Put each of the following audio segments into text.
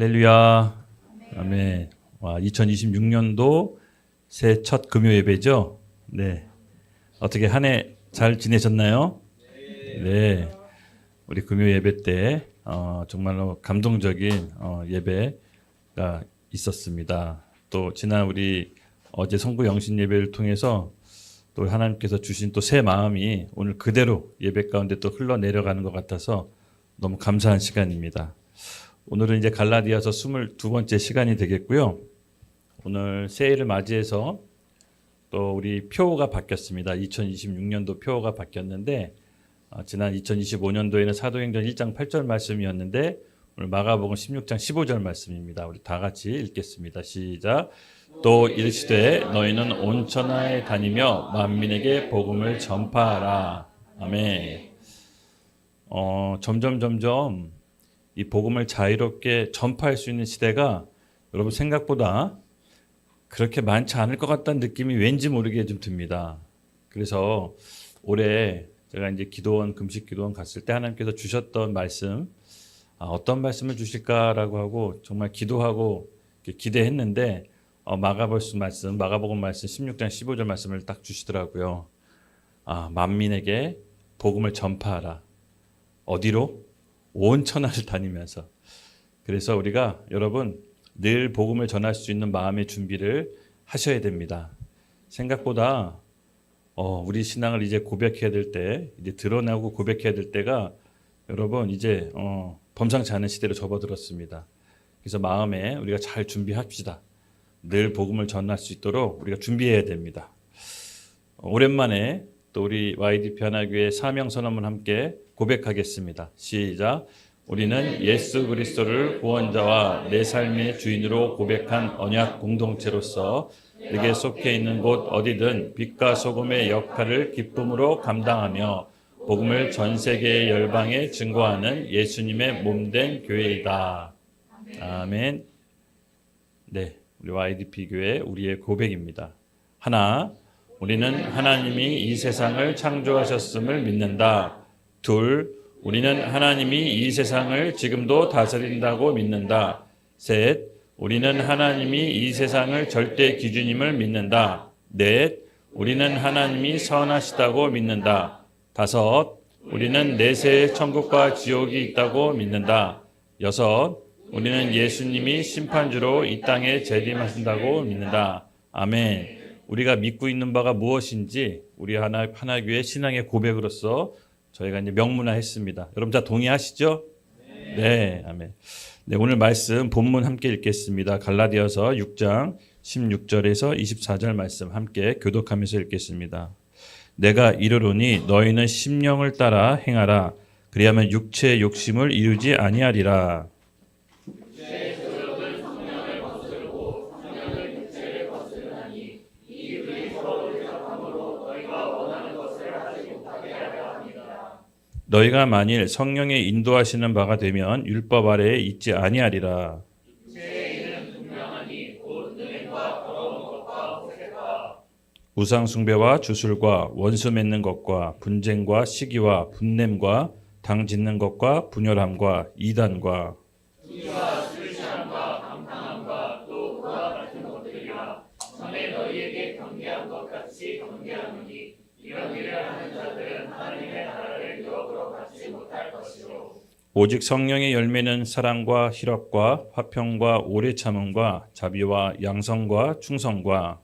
할렐루야. 아멘. 와, 2026년도 새해 첫 금요 예배죠? 네. 어떻게 한 해 잘 지내셨나요? 네. 우리 금요 예배 때 정말로 감동적인 예배가 있었습니다. 또 지난 우리 어제 성부 영신 예배를 통해서 또 하나님께서 주신 또 새 마음이 오늘 그대로 예배 가운데 또 흘러내려가는 것 같아서 너무 감사한 시간입니다. 오늘은 이제 갈라디아서 22번째 시간이 되겠고요. 오늘 새해를 맞이해서 또 우리 표가 바뀌었습니다. 2026년도 표가 바뀌었는데 지난 2025년도에는 사도행전 1장 8절 말씀이었는데 오늘 마가복음 16장 15절 말씀입니다. 우리 다 같이 읽겠습니다. 시작. 또 이르시되 너희는 온 천하에 다니며 만민에게 복음을 전파하라. 아멘. 점점 이 복음을 자유롭게 전파할 수 있는 시대가 여러분 생각보다 그렇게 많지 않을 것 같다는 느낌이 왠지 모르게 좀 듭니다. 그래서 올해 제가 이제 기도원 금식 기도원 갔을 때 하나님께서 주셨던 말씀 어떤 말씀을 주실까라고 하고 정말 기도하고 기대했는데 마가복음 말씀 16장 15절 말씀을 딱 주시더라고요. 만민에게 복음을 전파하라. 어디로? 온 천하를 다니면서. 그래서 우리가 여러분 늘 복음을 전할 수 있는 마음의 준비를 하셔야 됩니다. 생각보다 우리 신앙을 이제 고백해야 될 때, 이제 드러나고 고백해야 될 때가 여러분 이제 범상치 않은 시대로 접어들었습니다. 그래서 마음에 우리가 잘 준비합시다. 늘 복음을 전할 수 있도록 우리가 준비해야 됩니다. 오랜만에 또 우리 YDP 하나교회 사명선언문 함께 고백하겠습니다. 시작. 우리는 예수 그리스도를 구원자와 내 삶의 주인으로 고백한 언약 공동체로서 내게 속해 있는 곳 어디든 빛과 소금의 역할을 기쁨으로 감당하며 복음을 전 세계의 열방에 증거하는 예수님의 몸된 교회이다. 아멘. 네, 우리 YDP 교회 우리의 고백입니다. 하나, 우리는 하나님이 이 세상을 창조하셨음을 믿는다. 둘, 우리는 하나님이 이 세상을 지금도 다스린다고 믿는다. 셋, 우리는 하나님이 이 세상을 절대 기준임을 믿는다. 넷, 우리는 하나님이 선하시다고 믿는다. 다섯, 우리는 내세의 천국과 지옥이 있다고 믿는다. 여섯, 우리는 예수님이 심판주로 이 땅에 재림하신다고 믿는다. 아멘. 우리가 믿고 있는 바가 무엇인지 우리 하나교회 신앙의 고백으로서 저희가 이제 명문화했습니다. 여러분 다 동의하시죠? 네, 아멘. 네, 오늘 말씀 본문 함께 읽겠습니다. 갈라디아서 6장 16절에서 24절 말씀 함께 교독하면서 읽겠습니다. 내가 이르노니 너희는 심령을 따라 행하라. 그리하면 육체의 욕심을 이루지 아니하리라. 너희가 만일 성령의 인도하시는 바가 되면 율법 아래에 있지 아니하리라. 우상 숭배와 주술과 원수 맺는 것과 분쟁과 시기와 분냄과 당 짓는 것과 분열함과 이단과 오직 성령의 열매는 사랑과 희락과 화평과 오래 참음과 자비와 양성과 충성과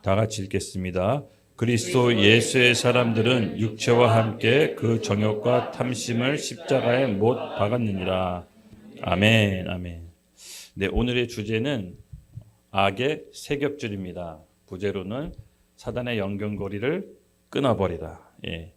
다 같이 읽겠습니다. 그리스도 예수의 사람들은 육체와 함께 그 정욕과 탐심을 십자가에 못 박았느니라. 아멘, 아멘. 네, 오늘의 주제는 악의 세 겹줄입니다. 부제로는 사단의 연결고리를 끊어버리라. 예.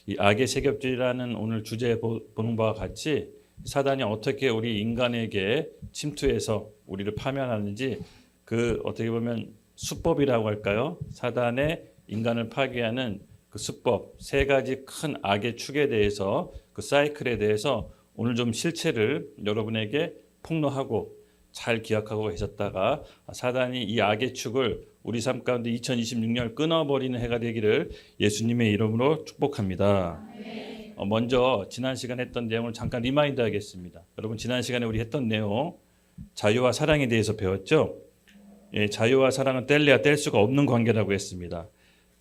이 악의 세 겹줄이라는 오늘 주제에 보는 바와 같이 사단이 어떻게 우리 인간에게 침투해서 우리를 파멸하는지 그 어떻게 보면 수법이라고 할까요? 사단의 인간을 파괴하는 그 수법, 세 가지 큰 악의 축에 대해서 그 사이클에 대해서 오늘 좀 실체를 여러분에게 폭로하고 잘 기억하고 계셨다가 사단이 이 악의 축을 우리 삶 가운데 2026년을 끊어버리는 해가 되기를 예수님의 이름으로 축복합니다. 먼저 지난 시간에 했던 내용을 잠깐 리마인드 하겠습니다. 여러분 지난 시간에 우리 했던 내용 자유와 사랑에 대해서 배웠죠? 예, 자유와 사랑은 뗄래야 뗄 수가 없는 관계라고 했습니다.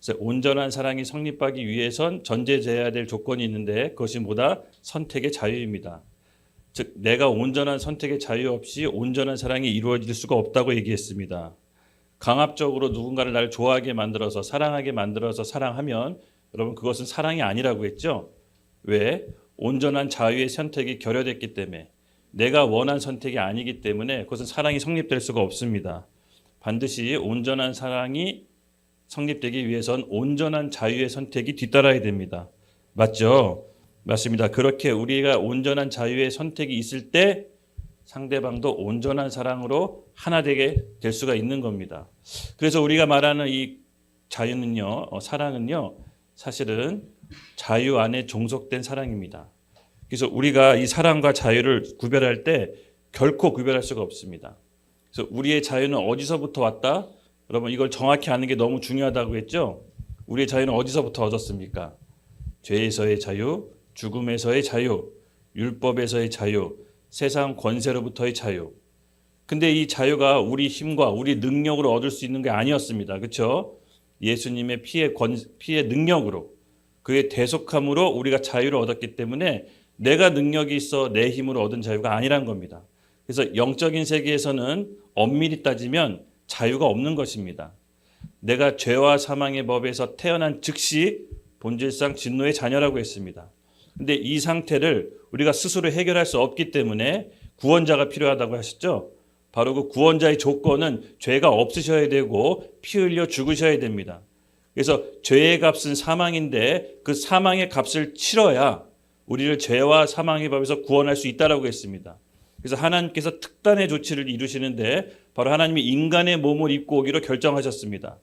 그래서 온전한 사랑이 성립하기 위해선 전제돼야 될 조건이 있는데 그것이 뭐다? 선택의 자유입니다. 즉 내가 온전한 선택의 자유 없이 온전한 사랑이 이루어질 수가 없다고 얘기했습니다. 강압적으로 누군가를 나를 좋아하게 만들어서 사랑하게 만들어서 사랑하면 여러분 그것은 사랑이 아니라고 했죠. 왜? 온전한 자유의 선택이 결여됐기 때문에 내가 원한 선택이 아니기 때문에 그것은 사랑이 성립될 수가 없습니다. 반드시 온전한 사랑이 성립되기 위해선 온전한 자유의 선택이 뒤따라야 됩니다. 맞죠? 맞습니다. 그렇게 우리가 온전한 자유의 선택이 있을 때 상대방도 온전한 사랑으로 하나 되게 될 수가 있는 겁니다. 그래서 우리가 말하는 이 자유는요, 사랑은요, 사실은 자유 안에 종속된 사랑입니다. 그래서 우리가 이 사랑과 자유를 구별할 때 결코 구별할 수가 없습니다. 그래서 우리의 자유는 어디서부터 왔다? 여러분 이걸 정확히 아는 게 너무 중요하다고 했죠? 우리의 자유는 어디서부터 얻었습니까? 죄에서의 자유, 죽음에서의 자유, 율법에서의 자유, 세상 권세로부터의 자유. 근데 이 자유가 우리 힘과 우리 능력으로 얻을 수 있는 게 아니었습니다. 그렇죠? 예수님의 피의 능력으로 그의 대속함으로 우리가 자유를 얻었기 때문에 내가 능력이 있어 내 힘으로 얻은 자유가 아니란 겁니다. 그래서 영적인 세계에서는 엄밀히 따지면 자유가 없는 것입니다. 내가 죄와 사망의 법에서 태어난 즉시 본질상 진노의 자녀라고 했습니다. 근데 이 상태를 우리가 스스로 해결할 수 없기 때문에 구원자가 필요하다고 하셨죠. 바로 그 구원자의 조건은 죄가 없으셔야 되고 피 흘려 죽으셔야 됩니다. 그래서 죄의 값은 사망인데 그 사망의 값을 치러야 우리를 죄와 사망의 법에서 구원할 수 있다라고 했습니다. 그래서 하나님께서 특단의 조치를 이루시는데 바로 하나님이 인간의 몸을 입고 오기로 결정하셨습니다.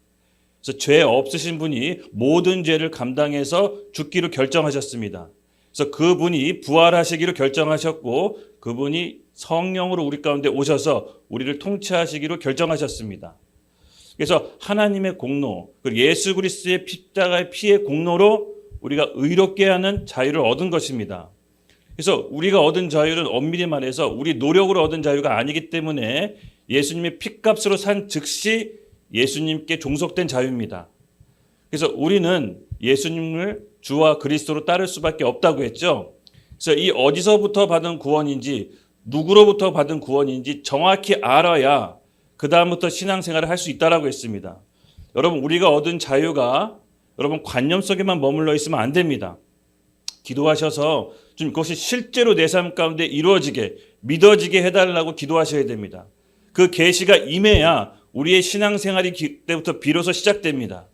그래서 죄 없으신 분이 모든 죄를 감당해서 죽기로 결정하셨습니다. 그래서 그분이 부활하시기로 결정하셨고 그분이 성령으로 우리 가운데 오셔서 우리를 통치하시기로 결정하셨습니다. 그래서 하나님의 공로, 예수 그리스도의 십자가의 피의 공로로 우리가 의롭게 하는 자유를 얻은 것입니다. 그래서 우리가 얻은 자유는 엄밀히 말해서 우리 노력으로 얻은 자유가 아니기 때문에 예수님의 피값으로 산 즉시 예수님께 종속된 자유입니다. 그래서 우리는 예수님을 주와 그리스도로 따를 수밖에 없다고 했죠. 그래서 이 어디서부터 받은 구원인지 누구로부터 받은 구원인지 정확히 알아야 그 다음부터 신앙생활을 할 수 있다라고 했습니다. 여러분 우리가 얻은 자유가 여러분 관념 속에만 머물러 있으면 안 됩니다. 기도하셔서 좀 그것이 실제로 내 삶 가운데 이루어지게 믿어지게 해달라고 기도하셔야 됩니다. 그 계시가 임해야 우리의 신앙생활이 그때부터 비로소 시작됩니다.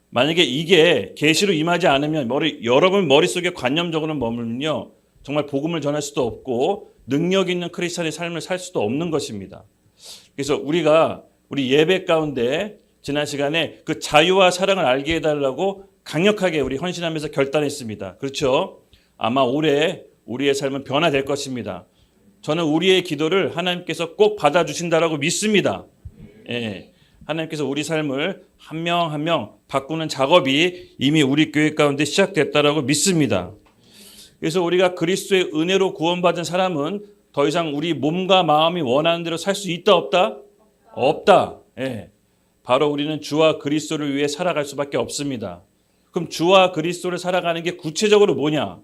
만약에 이게 계시로 임하지 않으면 여러분 머릿속에 관념적으로 머물면요 정말 복음을 전할 수도 없고 능력 있는 크리스찬의 삶을 살 수도 없는 것입니다. 그래서 우리 예배 가운데 지난 시간에 그 자유와 사랑을 알게 해달라고 강력하게 우리 헌신하면서 결단했습니다. 그렇죠? 아마 올해 우리의 삶은 변화될 것입니다. 저는 우리의 기도를 하나님께서 꼭 받아주신다라고 믿습니다. 예, 하나님께서 우리 삶을 한 명 한 명 바꾸는 작업이 이미 우리 교회 가운데 시작됐다라고 믿습니다. 그래서 우리가 그리스도의 은혜로 구원받은 사람은 더 이상 우리 몸과 마음이 원하는 대로 살 수 있다 없다? 없다. 예. 바로 우리는 주와 그리스도를 위해 살아갈 수밖에 없습니다. 그럼 주와 그리스도를 살아가는 게 구체적으로 뭐냐?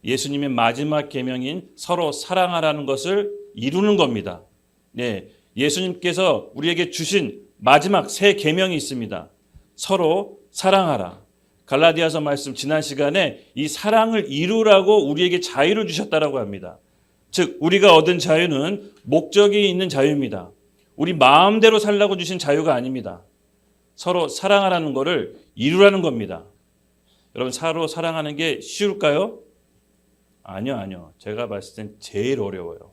예수님의 마지막 계명인 서로 사랑하라는 것을 이루는 겁니다. 네, 예수님께서 우리에게 주신 마지막 새 계명이 있습니다. 서로 사랑하라. 갈라디아서 말씀 지난 시간에 이 사랑을 이루라고 우리에게 자유를 주셨다라고 합니다. 즉 우리가 얻은 자유는 목적이 있는 자유입니다. 우리 마음대로 살라고 주신 자유가 아닙니다. 서로 사랑하라는 것을 이루라는 겁니다. 여러분 서로 사랑하는 게 쉬울까요? 아니요. 제가 봤을 땐 제일 어려워요.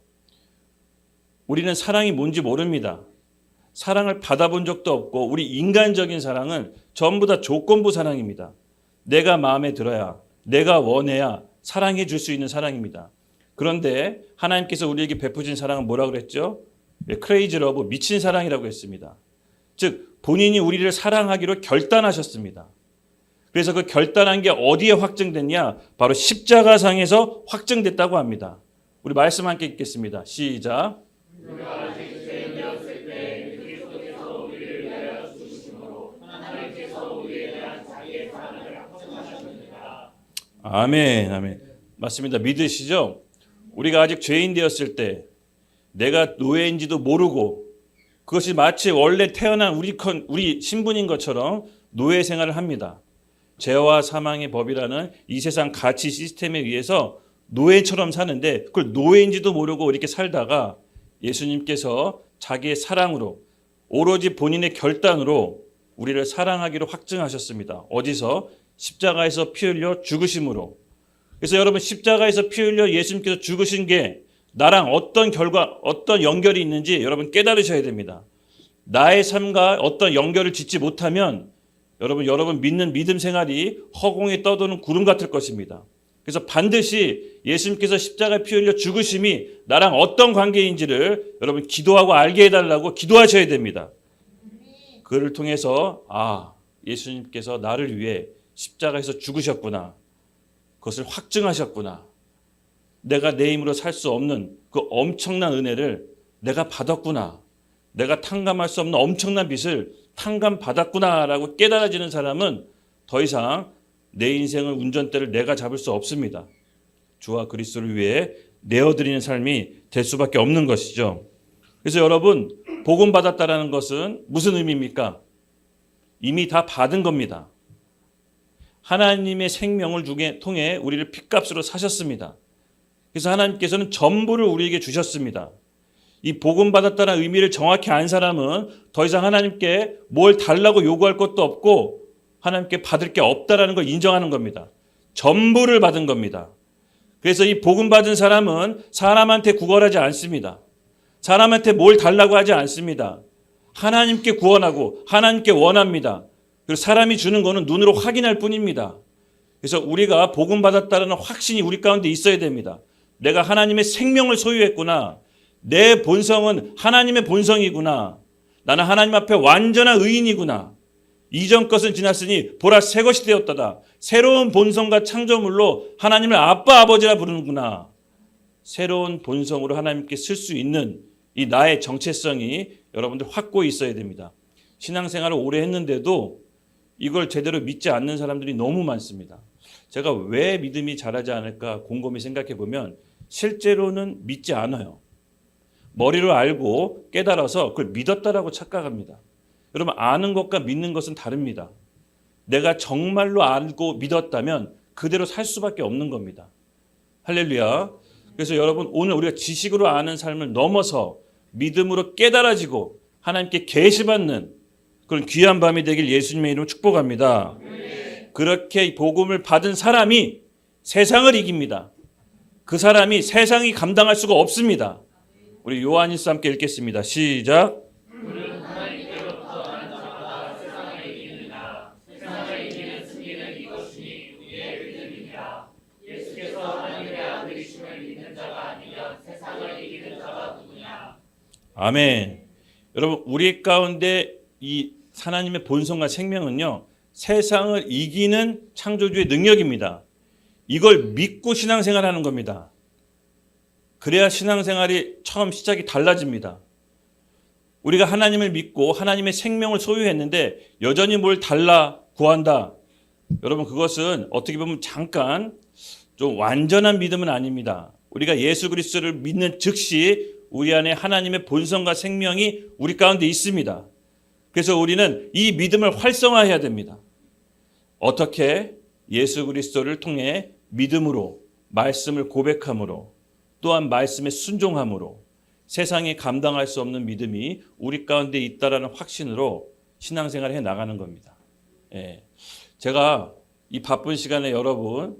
우리는 사랑이 뭔지 모릅니다. 사랑을 받아본 적도 없고 우리 인간적인 사랑은 전부 다 조건부 사랑입니다. 내가 마음에 들어야, 내가 원해야 사랑해 줄 수 있는 사랑입니다. 그런데 하나님께서 우리에게 베푸신 사랑은 뭐라고 그랬죠? 크레이지 러브, 미친 사랑이라고 했습니다. 즉 본인이 우리를 사랑하기로 결단하셨습니다. 그래서 그 결단한 게 어디에 확증됐냐? 바로 십자가상에서 확증됐다고 합니다. 우리 말씀 함께 읽겠습니다. 시작. 아멘, 아멘. 맞습니다. 믿으시죠? 우리가 아직 죄인 되었을 때 내가 노예인지도 모르고 그것이 마치 원래 태어난 우리 신분인 것처럼 노예 생활을 합니다. 죄와 사망의 법이라는 이 세상 가치 시스템에 의해서 노예처럼 사는데 그걸 노예인지도 모르고 이렇게 살다가 예수님께서 자기의 사랑으로 오로지 본인의 결단으로 우리를 사랑하기로 확증하셨습니다. 어디서? 십자가에서 피 흘려 죽으심으로. 그래서 여러분 십자가에서 피 흘려 예수님께서 죽으신 게 나랑 어떤 연결이 있는지 여러분 깨달으셔야 됩니다. 나의 삶과 어떤 연결을 짓지 못하면 여러분 믿는 믿음 생활이 허공에 떠도는 구름 같을 것입니다. 그래서 반드시 예수님께서 십자가에 피 흘려 죽으심이 나랑 어떤 관계인지를 여러분 기도하고 알게 해달라고 기도하셔야 됩니다. 그를 통해서 예수님께서 나를 위해 십자가에서 죽으셨구나. 그것을 확증하셨구나. 내가 내 힘으로 살 수 없는 그 엄청난 은혜를 내가 받았구나. 내가 탕감할 수 없는 엄청난 빚을 탕감받았구나라고 깨달아지는 사람은 더 이상 내 인생을 운전대를 내가 잡을 수 없습니다. 주와 그리스도를 위해 내어드리는 삶이 될 수밖에 없는 것이죠. 그래서 여러분 복음 받았다라는 것은 무슨 의미입니까? 이미 다 받은 겁니다. 하나님의 생명을 통해 우리를 핏값으로 사셨습니다. 그래서 하나님께서는 전부를 우리에게 주셨습니다. 이 복음 받았다는 의미를 정확히 안 사람은 더 이상 하나님께 뭘 달라고 요구할 것도 없고 하나님께 받을 게 없다라는 걸 인정하는 겁니다. 전부를 받은 겁니다. 그래서 이 복음 받은 사람은 사람한테 구걸하지 않습니다. 사람한테 뭘 달라고 하지 않습니다. 하나님께 구원하고 하나님께 원합니다. 그리고 사람이 주는 거는 눈으로 확인할 뿐입니다. 그래서 우리가 복음 받았다는 확신이 우리 가운데 있어야 됩니다. 내가 하나님의 생명을 소유했구나. 내 본성은 하나님의 본성이구나. 나는 하나님 앞에 완전한 의인이구나. 이전 것은 지났으니 보라 새 것이 되었다다. 새로운 본성과 창조물로 하나님을 아빠 아버지라 부르는구나. 새로운 본성으로 하나님께 쓸 수 있는 이 나의 정체성이 여러분들 확고히 있어야 됩니다. 신앙생활을 오래 했는데도 이걸 제대로 믿지 않는 사람들이 너무 많습니다. 제가 왜 믿음이 자라지 않을까 곰곰이 생각해 보면 실제로는 믿지 않아요. 머리로 알고 깨달아서 그걸 믿었다라고 착각합니다. 여러분 아는 것과 믿는 것은 다릅니다. 내가 정말로 알고 믿었다면 그대로 살 수밖에 없는 겁니다. 할렐루야. 그래서 여러분 오늘 우리가 지식으로 아는 삶을 넘어서 믿음으로 깨달아지고 하나님께 계시받는 그런 귀한 밤이 되길 예수님의 이름으로 축복합니다. 그렇게 복음을 받은 사람이 세상을 이깁니다. 그 사람이 세상이 감당할 수가 없습니다. 우리 요한일서 함께 읽겠습니다. 시작. 아멘. 여러분 우리 가운데 이 하나님의 본성과 생명은요 세상을 이기는 창조주의 능력입니다. 이걸 믿고 신앙생활하는 겁니다. 그래야 신앙생활이 처음 시작이 달라집니다. 우리가 하나님을 믿고 하나님의 생명을 소유했는데 여전히 뭘 달라 구한다. 여러분 그것은 어떻게 보면 잠깐 좀 완전한 믿음은 아닙니다. 우리가 예수 그리스도를 믿는 즉시 우리 안에 하나님의 본성과 생명이 우리 가운데 있습니다. 그래서 우리는 이 믿음을 활성화해야 됩니다. 어떻게? 예수 그리스도를 통해 믿음으로 말씀을 고백함으로 또한 말씀에 순종함으로 세상에 감당할 수 없는 믿음이 우리 가운데 있다라는 확신으로 신앙생활을 해 나가는 겁니다. 예. 제가 이 바쁜 시간에 여러분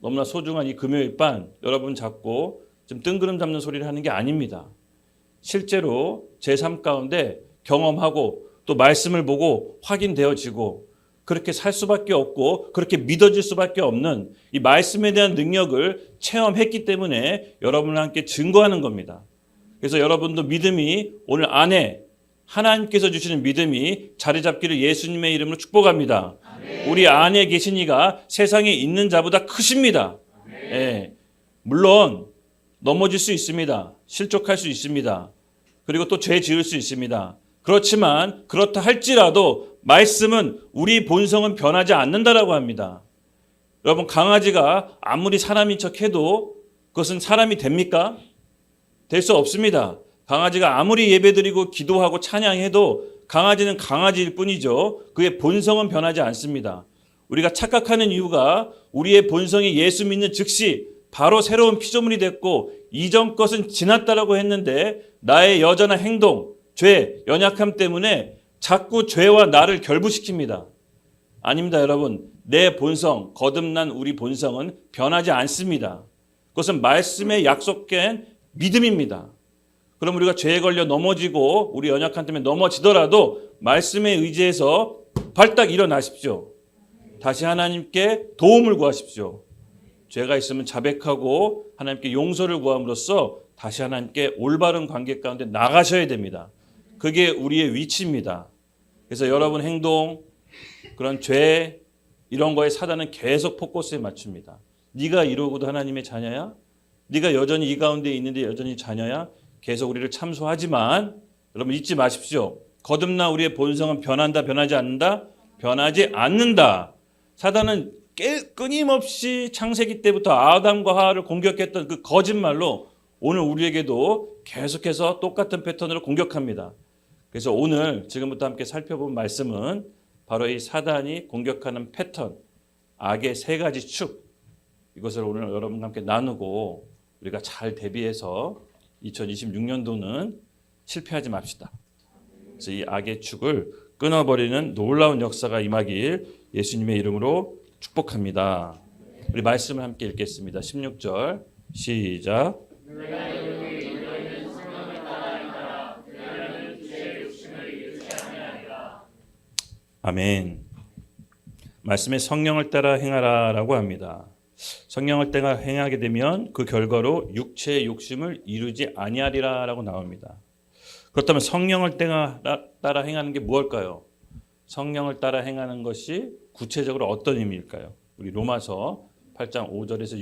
너무나 소중한 이 금요일 밤 여러분 잡고 좀 뜬구름 잡는 소리를 하는 게 아닙니다. 실제로 제 삶 가운데 경험하고 또 말씀을 보고 확인되어지고 그렇게 살 수밖에 없고 그렇게 믿어질 수밖에 없는 이 말씀에 대한 능력을 체험했기 때문에 여러분과 함께 증거하는 겁니다. 그래서 여러분도 믿음이 오늘 안에 하나님께서 주시는 믿음이 자리 잡기를 예수님의 이름으로 축복합니다. 우리 안에 계신 이가 세상에 있는 자보다 크십니다. 예, 물론 넘어질 수 있습니다. 실족할 수 있습니다. 그리고 또 죄 지을 수 있습니다. 그렇지만 그렇다 할지라도 말씀은 우리 본성은 변하지 않는다라고 합니다. 여러분, 강아지가 아무리 사람인 척해도 그것은 사람이 됩니까? 될 수 없습니다. 강아지가 아무리 예배드리고 기도하고 찬양해도 강아지는 강아지일 뿐이죠. 그의 본성은 변하지 않습니다. 우리가 착각하는 이유가 우리의 본성이 예수 믿는 즉시 바로 새로운 피조물이 됐고 이전 것은 지났다라고 했는데 나의 여전한 행동, 죄, 연약함 때문에 자꾸 죄와 나를 결부시킵니다. 아닙니다, 여러분. 내 본성, 거듭난 우리 본성은 변하지 않습니다. 그것은 말씀에 약속된 믿음입니다. 그럼 우리가 죄에 걸려 넘어지고 우리 연약함 때문에 넘어지더라도 말씀에 의지해서 발딱 일어나십시오. 다시 하나님께 도움을 구하십시오. 죄가 있으면 자백하고 하나님께 용서를 구함으로써 다시 하나님께 올바른 관계 가운데 나가셔야 됩니다. 그게 우리의 위치입니다. 그래서 여러분 행동, 그런 죄 이런 거에 사단은 계속 포커스에 맞춥니다. 네가 이러고도 하나님의 자녀야? 네가 여전히 이 가운데 있는데 여전히 자녀야? 계속 우리를 참소하지만 여러분 잊지 마십시오. 거듭난 우리의 본성은 변한다, 변하지 않는다? 변하지 않는다. 사단은 끊임없이 창세기 때부터 아담과 하와를 공격했던 그 거짓말로 오늘 우리에게도 계속해서 똑같은 패턴으로 공격합니다. 그래서 오늘 지금부터 함께 살펴본 말씀은 바로 이 사단이 공격하는 패턴, 악의 세 가지 축, 이것을 오늘 여러분과 함께 나누고 우리가 잘 대비해서 2026년도는 실패하지 맙시다. 그래서 이 악의 축을 끊어버리는 놀라운 역사가 임하길 예수님의 이름으로 축복합니다. 우리 말씀을 함께 읽겠습니다. 16절 시작. 아멘. 말씀에 성령을 따라 행하라라고 합니다. 성령을 따라 행하게 되면 그 결과로 육체의 욕심을 이루지 아니하리라라고 나옵니다. 그렇다면 성령을 따라 행하는 게 무엇일까요? 성령을 따라 행하는 것이 구체적으로 어떤 의미일까요? 우리 로마서 8장 5절에서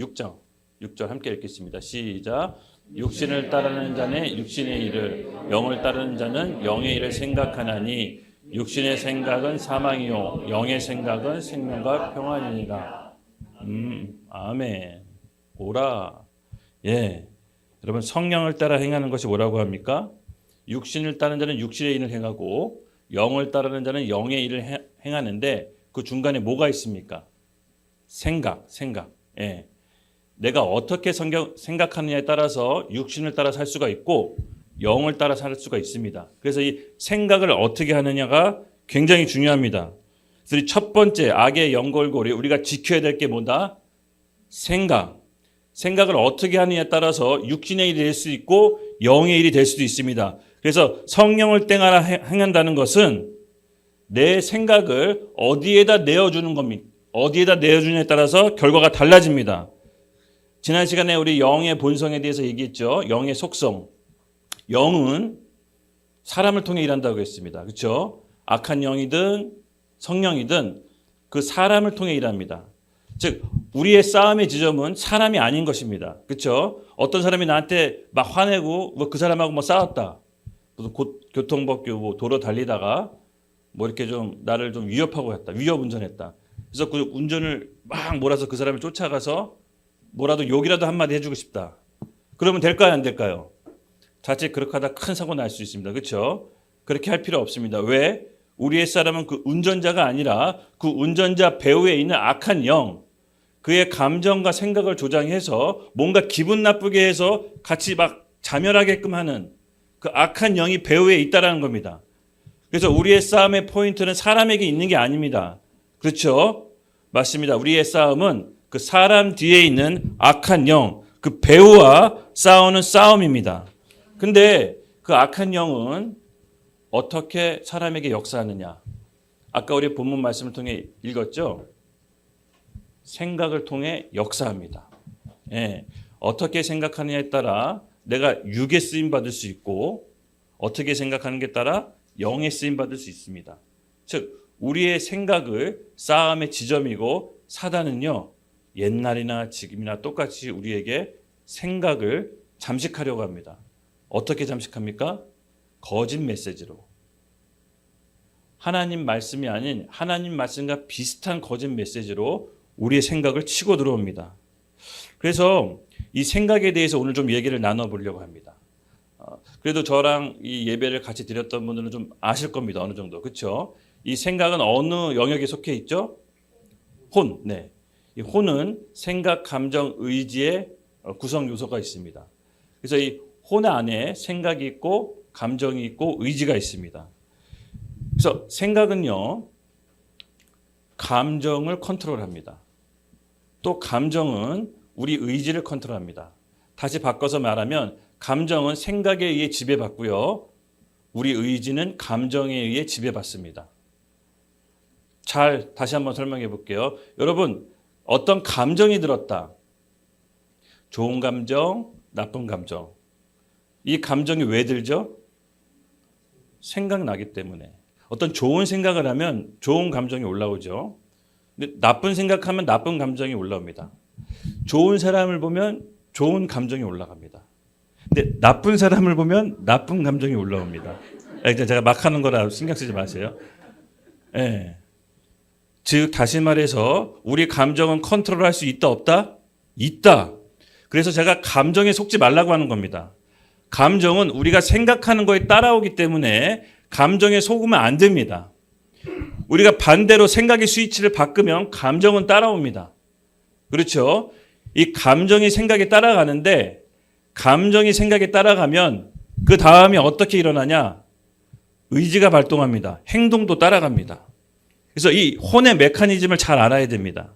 6절 함께 읽겠습니다. 시작. 육신을 따르는 자는 육신의 일을, 영을 따르는 자는 영의 일을 생각하나니 육신의 생각은 사망이요 영의 생각은 생명과 평안이니라. 아멘. 오라. 예. 여러분 성령을 따라 행하는 것이 뭐라고 합니까? 육신을 따르는 자는 육신의 일을 행하고 영을 따르는 자는 영의 일을 행하는데 그 중간에 뭐가 있습니까? 생각. 예. 내가 어떻게 생각하느냐에 따라서 육신을 따라 살 수가 있고 영을 따라 살 수가 있습니다. 그래서 이 생각을 어떻게 하느냐가 굉장히 중요합니다. 그래서 첫 번째 악의 연골고리 우리가 지켜야 될 게 뭐다? 생각을 어떻게 하느냐에 따라서 육신의 일이 될 수 있고 영의 일이 될 수도 있습니다. 그래서 성령을 따라 행한다는 것은 내 생각을 어디에다 내어주는 겁니다. 어디에다 내어주냐에 따라서 결과가 달라집니다. 지난 시간에 우리 영의 본성에 대해서 얘기했죠. 영의 속성. 영은 사람을 통해 일한다고 했습니다. 그렇죠? 악한 영이든 성령이든 그 사람을 통해 일합니다. 즉 우리의 싸움의 지점은 사람이 아닌 것입니다. 그렇죠? 어떤 사람이 나한테 막 화내고 뭐 그 사람하고 뭐 싸웠다. 교통법규 도로 달리다가 뭐 이렇게 좀 나를 좀 위협하고 했다. 위협 운전했다. 그래서 그 운전을 막 몰아서 그 사람을 쫓아가서 뭐라도 욕이라도 한마디 해주고 싶다. 그러면 될까요? 안 될까요? 자칫 그렇게 하다 큰 사고 날 수 있습니다. 그렇죠? 그렇게 할 필요 없습니다. 왜? 우리의 사람은 그 운전자가 아니라 그 운전자 배후에 있는 악한 영, 그의 감정과 생각을 조장해서 뭔가 기분 나쁘게 해서 같이 막 자멸하게끔 하는 그 악한 영이 배후에 있다라는 겁니다. 그래서 우리의 싸움의 포인트는 사람에게 있는 게 아닙니다. 그렇죠? 맞습니다. 우리의 싸움은 그 사람 뒤에 있는 악한 영, 그 배후와 싸우는 싸움입니다. 근데 그 악한 영은 어떻게 사람에게 역사하느냐? 아까 우리 본문 말씀을 통해 읽었죠? 생각을 통해 역사합니다. 예, 어떻게 생각하느냐에 따라 내가 육에 쓰임 받을 수 있고 어떻게 생각하는 게 따라 영에 쓰임 받을 수 있습니다. 즉 우리의 생각을 싸움의 지점이고 사단은요 옛날이나 지금이나 똑같이 우리에게 생각을 잠식하려고 합니다. 어떻게 잠식합니까? 거짓 메시지로. 하나님 말씀이 아닌 하나님 말씀과 비슷한 거짓 메시지로 우리의 생각을 치고 들어옵니다. 그래서 이 생각에 대해서 오늘 좀 얘기를 나눠보려고 합니다. 그래도 저랑 이 예배를 같이 드렸던 분들은 좀 아실 겁니다. 어느 정도. 그렇죠? 이 생각은 어느 영역에 속해 있죠? 혼. 네. 이 혼은 생각, 감정, 의지의 구성 요소가 있습니다. 그래서 이 혼 안에 생각이 있고 감정이 있고 의지가 있습니다. 그래서 생각은요. 감정을 컨트롤합니다. 또 감정은 우리 의지를 컨트롤합니다. 다시 바꿔서 말하면 감정은 생각에 의해 지배받고요. 우리 의지는 감정에 의해 지배받습니다. 잘 다시 한번 설명해 볼게요. 여러분 어떤 감정이 들었다. 좋은 감정, 나쁜 감정. 이 감정이 왜 들죠? 생각나기 때문에. 어떤 좋은 생각을 하면 좋은 감정이 올라오죠. 근데 나쁜 생각하면 나쁜 감정이 올라옵니다. 좋은 사람을 보면 좋은 감정이 올라갑니다. 근데 나쁜 사람을 보면 나쁜 감정이 올라옵니다. 제가 막 하는 거라 신경 쓰지 마세요. 예. 즉 다시 말해서 우리 감정은 컨트롤할 수 있다 없다? 있다. 그래서 제가 감정에 속지 말라고 하는 겁니다. 감정은 우리가 생각하는 거에 따라오기 때문에 감정에 속으면 안 됩니다. 우리가 반대로 생각의 스위치를 바꾸면 감정은 따라옵니다. 그렇죠? 이 감정이 생각에 따라가는데 감정이 생각에 따라가면 그 다음에 어떻게 일어나냐? 의지가 발동합니다. 행동도 따라갑니다. 그래서 이 혼의 메커니즘을 잘 알아야 됩니다.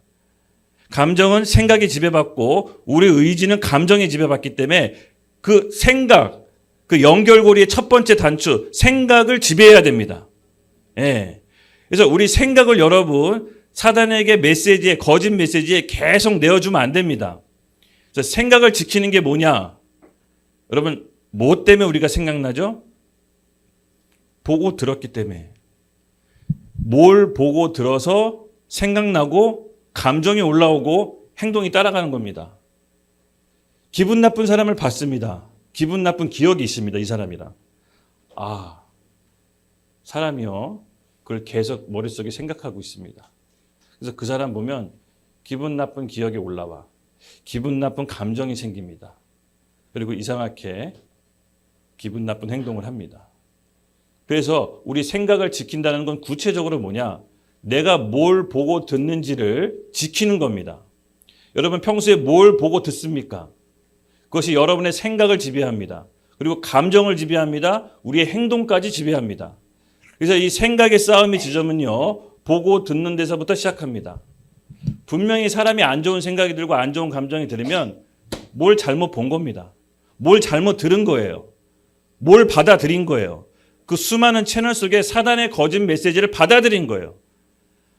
감정은 생각에 지배받고 우리 의지는 감정에 지배받기 때문에 그 생각, 그 연결고리의 첫 번째 단추, 생각을 지배해야 됩니다. 예. 그래서 우리 생각을 여러분 사단에게 메시지에 거짓 메시지에 계속 내어주면 안 됩니다. 그래서 생각을 지키는 게 뭐냐? 여러분 뭐 때문에 우리가 생각나죠? 보고 들었기 때문에. 뭘 보고 들어서 생각나고 감정이 올라오고 행동이 따라가는 겁니다. 기분 나쁜 사람을 봤습니다. 기분 나쁜 기억이 있습니다. 이 사람이랑. 아, 사람이요. 그걸 계속 머릿속에 생각하고 있습니다. 그래서 그 사람 보면 기분 나쁜 기억이 올라와. 기분 나쁜 감정이 생깁니다. 그리고 이상하게 기분 나쁜 행동을 합니다. 그래서 우리 생각을 지킨다는 건 구체적으로 뭐냐? 내가 뭘 보고 듣는지를 지키는 겁니다. 여러분 평소에 뭘 보고 듣습니까? 그것이 여러분의 생각을 지배합니다. 그리고 감정을 지배합니다. 우리의 행동까지 지배합니다. 그래서 이 생각의 싸움의 지점은요. 보고 듣는 데서부터 시작합니다. 분명히 사람이 안 좋은 생각이 들고 안 좋은 감정이 들으면 뭘 잘못 본 겁니다. 뭘 잘못 들은 거예요. 뭘 받아들인 거예요. 그 수많은 채널 속에 사단의 거짓 메시지를 받아들인 거예요.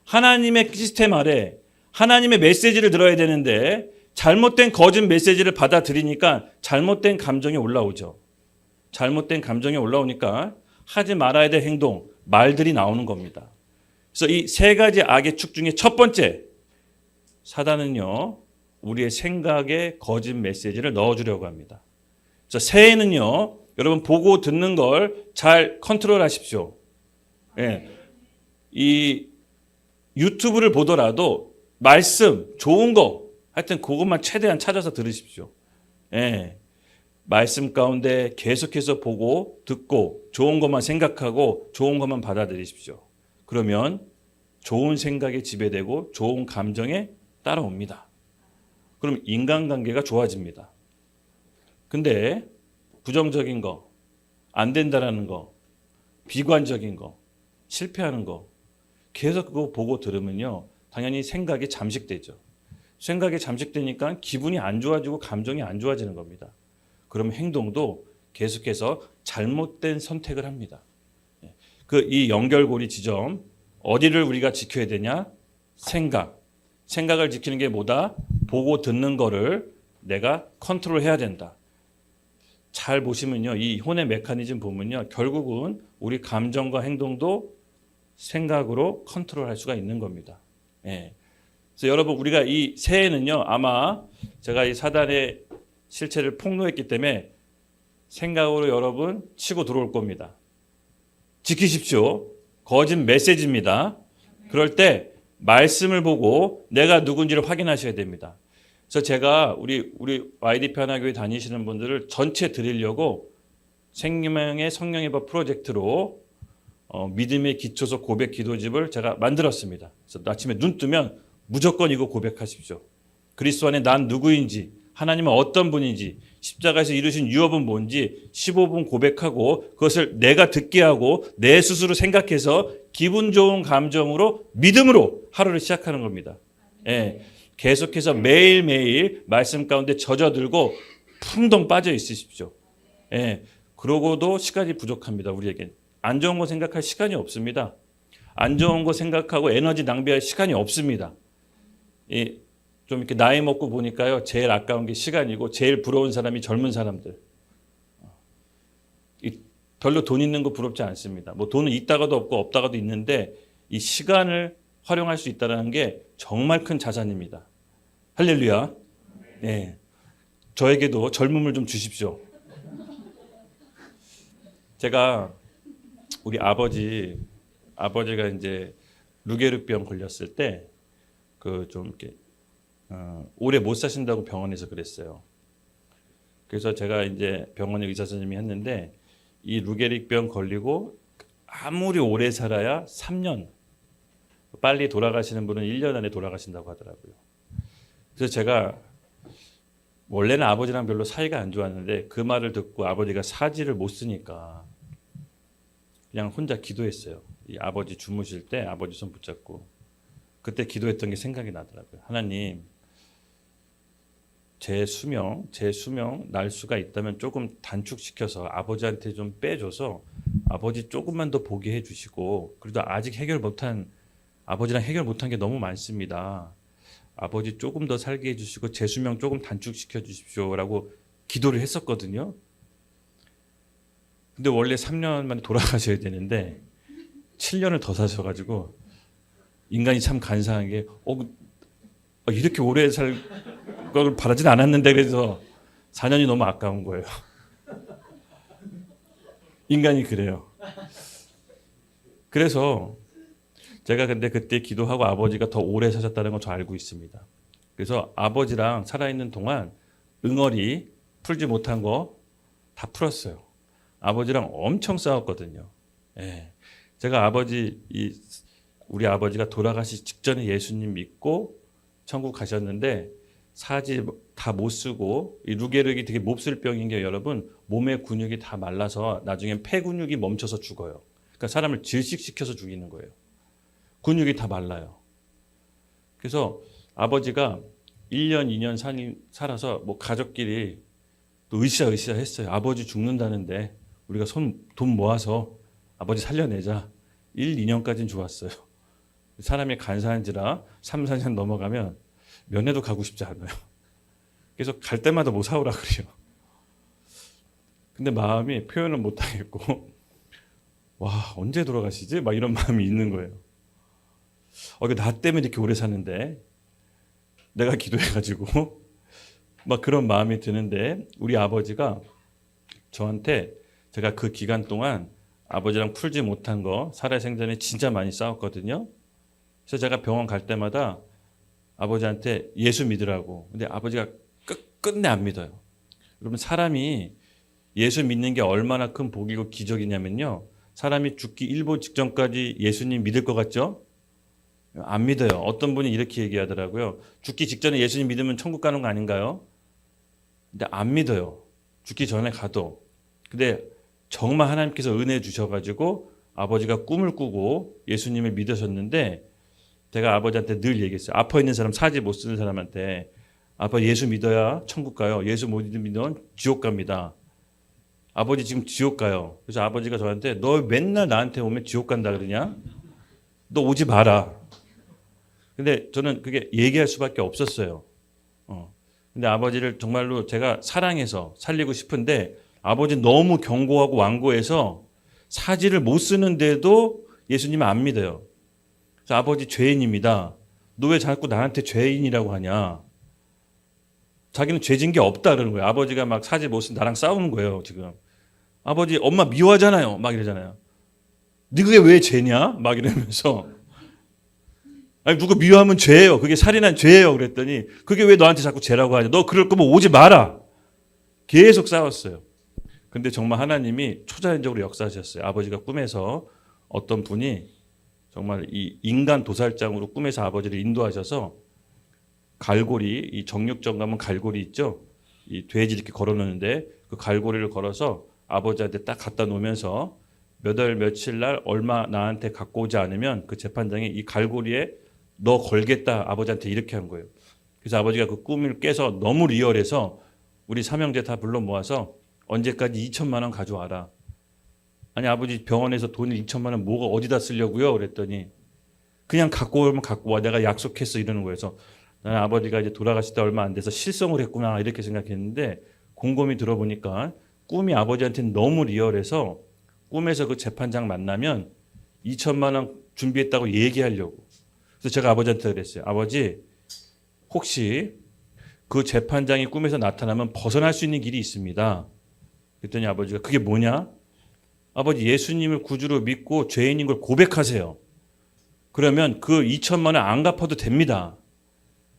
하나님의 시스템 아래 하나님의 메시지를 들어야 되는데 잘못된 거짓 메시지를 받아들이니까 잘못된 감정이 올라오죠. 잘못된 감정이 올라오니까 하지 말아야 될 행동, 말들이 나오는 겁니다. 그래서 이 세 가지 악의 축 중에 첫 번째, 사단은요, 우리의 생각에 거짓 메시지를 넣어주려고 합니다. 그래서 새해는요, 여러분 보고 듣는 걸 잘 컨트롤 하십시오. 예. 이 유튜브를 보더라도 말씀, 좋은 거, 하여튼 그것만 최대한 찾아서 들으십시오. 예. 말씀 가운데 계속해서 보고 듣고 좋은 것만 생각하고 좋은 것만 받아들이십시오. 그러면 좋은 생각에 지배되고 좋은 감정에 따라옵니다. 그럼 인간관계가 좋아집니다. 근데 부정적인 거, 안 된다라는 거, 비관적인 거, 실패하는 거 계속 그거 보고 들으면요. 당연히 생각이 잠식되죠. 생각이 잠식되니까 기분이 안 좋아지고 감정이 안 좋아지는 겁니다. 그럼 행동도 계속해서 잘못된 선택을 합니다. 이 연결고리 지점 어디를 우리가 지켜야 되냐? 생각. 생각을 지키는 게 뭐다? 보고 듣는 거를 내가 컨트롤해야 된다. 잘 보시면요. 이 혼의 메커니즘 보면요. 결국은 우리 감정과 행동도 생각으로 컨트롤할 수가 있는 겁니다. 예. 그래서 여러분 우리가 이 새해는요. 아마 제가 이 사단의 실체를 폭로했기 때문에 생각으로 여러분 치고 들어올 겁니다. 지키십시오. 거짓 메시지입니다. 그럴 때 말씀을 보고 내가 누군지를 확인하셔야 됩니다. 그래서 제가 우리 YDP 하나교회 다니시는 분들을 전체 드리려고 생명의 성령의 법 프로젝트로 믿음의 기초서 고백 기도집을 제가 만들었습니다. 그래서 아침에 눈 뜨면 무조건 이거 고백하십시오. 그리스도 안에 난 누구인지, 하나님은 어떤 분인지, 십자가에서 이루신 유업은 뭔지 15분 고백하고 그것을 내가 듣게 하고 내 스스로 생각해서 기분 좋은 감정으로 믿음으로 하루를 시작하는 겁니다. 예, 계속해서 매일매일 말씀 가운데 젖어들고 풍덩 빠져 있으십시오. 예, 그러고도 시간이 부족합니다. 우리에겐. 안 좋은 거 생각할 시간이 없습니다. 안 좋은 거 생각하고 에너지 낭비할 시간이 없습니다. 좀 이렇게 나이 먹고 보니까요. 제일 아까운 게 시간이고 제일 부러운 사람이 젊은 사람들. 별로 돈 있는 거 부럽지 않습니다. 뭐 돈은 있다가도 없고 없다가도 있는데 이 시간을 활용할 수 있다는 게 정말 큰 자산입니다. 할렐루야. 네. 저에게도 젊음을 좀 주십시오. 제가 우리 아버지가 이제 루게르병 걸렸을 때 그 좀 이렇게 오래 못 사신다고 병원에서 그랬어요. 그래서 제가 이제 병원에 의사 선생님이 했는데 이 루게릭병 걸리고 아무리 오래 살아야 3년, 빨리 돌아가시는 분은 1년 안에 돌아가신다고 하더라고요. 그래서 제가 원래는 아버지랑 별로 사이가 안 좋았는데 그 말을 듣고 아버지가 사지를 못 쓰니까 그냥 혼자 기도했어요. 이 아버지 주무실 때 아버지 손 붙잡고 그때 기도했던 게 생각이 나더라고요. 하나님, 제 수명 날 수가 있다면 조금 단축시켜서 아버지한테 좀 빼줘서 아버지 조금만 더 보게 해주시고 그래도 아직 아버지랑 해결 못한 게 너무 많습니다. 아버지 조금 더 살게 해주시고 제 수명 조금 단축시켜 주십시오라고 기도를 했었거든요. 근데 원래 3년 만에 돌아가셔야 되는데 7년을 더 사셔가지고 인간이 참 간사한 게 이렇게 오래 살 걸 바라진 않았는데 그래서 4년이 너무 아까운 거예요. 인간이 그래요. 그래서 제가 근데 그때 기도하고 아버지가 더 오래 사셨다는 걸 저 알고 있습니다. 그래서 아버지랑 살아있는 동안 응어리 풀지 못한 거 다 풀었어요. 아버지랑 엄청 싸웠거든요. 예. 제가 우리 아버지가 돌아가시 직전에 예수님 믿고 천국 가셨는데 사지 다 못 쓰고 이 루게르기 되게 몹쓸 병인 게 여러분 몸의 근육이 다 말라서 나중엔 폐 근육이 멈춰서 죽어요. 그러니까 사람을 질식시켜서 죽이는 거예요. 근육이 다 말라요. 그래서 아버지가 1년, 2년 살아서 뭐 가족끼리 또 으쌰으쌰 했어요. 아버지 죽는다는데 우리가 돈 모아서 아버지 살려내자. 1, 2년까지는 좋았어요. 사람이 간사한지라 3, 4년 넘어가면 면회도 가고 싶지 않아요. 그래서 갈 때마다 뭐 사오라 그래요. 근데 마음이 표현을 못 하겠고 와 언제 돌아가시지? 막 이런 마음이 있는 거예요. 나 때문에 이렇게 오래 사는데 내가 기도해가지고 막 그런 마음이 드는데 우리 아버지가 저한테 제가 그 기간 동안 아버지랑 풀지 못한 거 살아생전에 진짜 많이 싸웠거든요. 그래서 제가 병원 갈 때마다 아버지한테 예수 믿으라고. 근데 아버지가 끝내 안 믿어요. 여러분 사람이 예수 믿는 게 얼마나 큰 복이고 기적이냐면요. 사람이 죽기 일보 직전까지 예수님 믿을 것 같죠? 안 믿어요. 어떤 분이 이렇게 얘기하더라고요. 죽기 직전에 예수님 믿으면 천국 가는 거 아닌가요? 근데 안 믿어요. 죽기 전에 가도. 근데 정말 하나님께서 은혜 주셔가지고 아버지가 꿈을 꾸고 예수님을 믿으셨는데 제가 아버지한테 늘 얘기했어요. 아파 있는 사람, 사지 못 쓰는 사람한테 아빠 예수 믿어야 천국 가요. 예수 못 믿으면 지옥 갑니다. 아버지 지금 지옥 가요. 그래서 아버지가 저한테 너 맨날 나한테 오면 지옥 간다 그러냐? 너 오지 마라. 근데 저는 그게 얘기할 수밖에 없었어요. 근데 아버지를 정말로 제가 사랑해서 살리고 싶은데 아버지 너무 견고하고 완고해서 사지를 못 쓰는데도 예수님 안 믿어요. 그래서 아버지 죄인입니다. 너 왜 자꾸 나한테 죄인이라고 하냐. 자기는 죄진 게 없다 그러는 거예요. 아버지가 막 사지 못 쓴 나랑 싸우는 거예요. 지금. 아버지 엄마 미워하잖아요. 막 이러잖아요. 네 그게 왜 죄냐? 막 이러면서. 아니 누구 미워하면 죄예요. 그게 살인한 죄예요. 그랬더니 그게 왜 너한테 자꾸 죄라고 하냐. 너 그럴 거면 오지 마라. 계속 싸웠어요. 근데 정말 하나님이 초자연적으로 역사하셨어요. 아버지가 꿈에서 어떤 분이 정말 이 인간 도살장으로 꿈에서 아버지를 인도하셔서 갈고리, 이 정육점 가면 갈고리 있죠? 이 돼지 이렇게 걸어 놓는데 그 갈고리를 걸어서 아버지한테 딱 갖다 놓으면서 몇 월 며칠 날 얼마 나한테 갖고 오지 않으면 그 재판장이 이 갈고리에 너 걸겠다 아버지한테 이렇게 한 거예요. 그래서 아버지가 그 꿈을 깨서 너무 리얼해서 우리 삼형제 다 불러 모아서 언제까지 2천만 원 가져와라. 아니 아버지 병원에서 돈을 2천만 원 뭐가 어디다 쓰려고요? 그랬더니 그냥 갖고 오면 갖고 와. 내가 약속했어 이러는 거예요. 그래서 나는 아버지가 이제 돌아가실 때 얼마 안 돼서 실성을 했구나 이렇게 생각했는데 곰곰이 들어보니까 꿈이 아버지한테는 너무 리얼해서 꿈에서 그 재판장 만나면 2천만 원 준비했다고 얘기하려고. 그래서 제가 아버지한테 그랬어요. 아버지 혹시 그 재판장이 꿈에서 나타나면 벗어날 수 있는 길이 있습니다. 그랬더니 아버지가 그게 뭐냐? 아버지 예수님을 구주로 믿고 죄인인 걸 고백하세요. 그러면 그 2천만 원 안 갚아도 됩니다.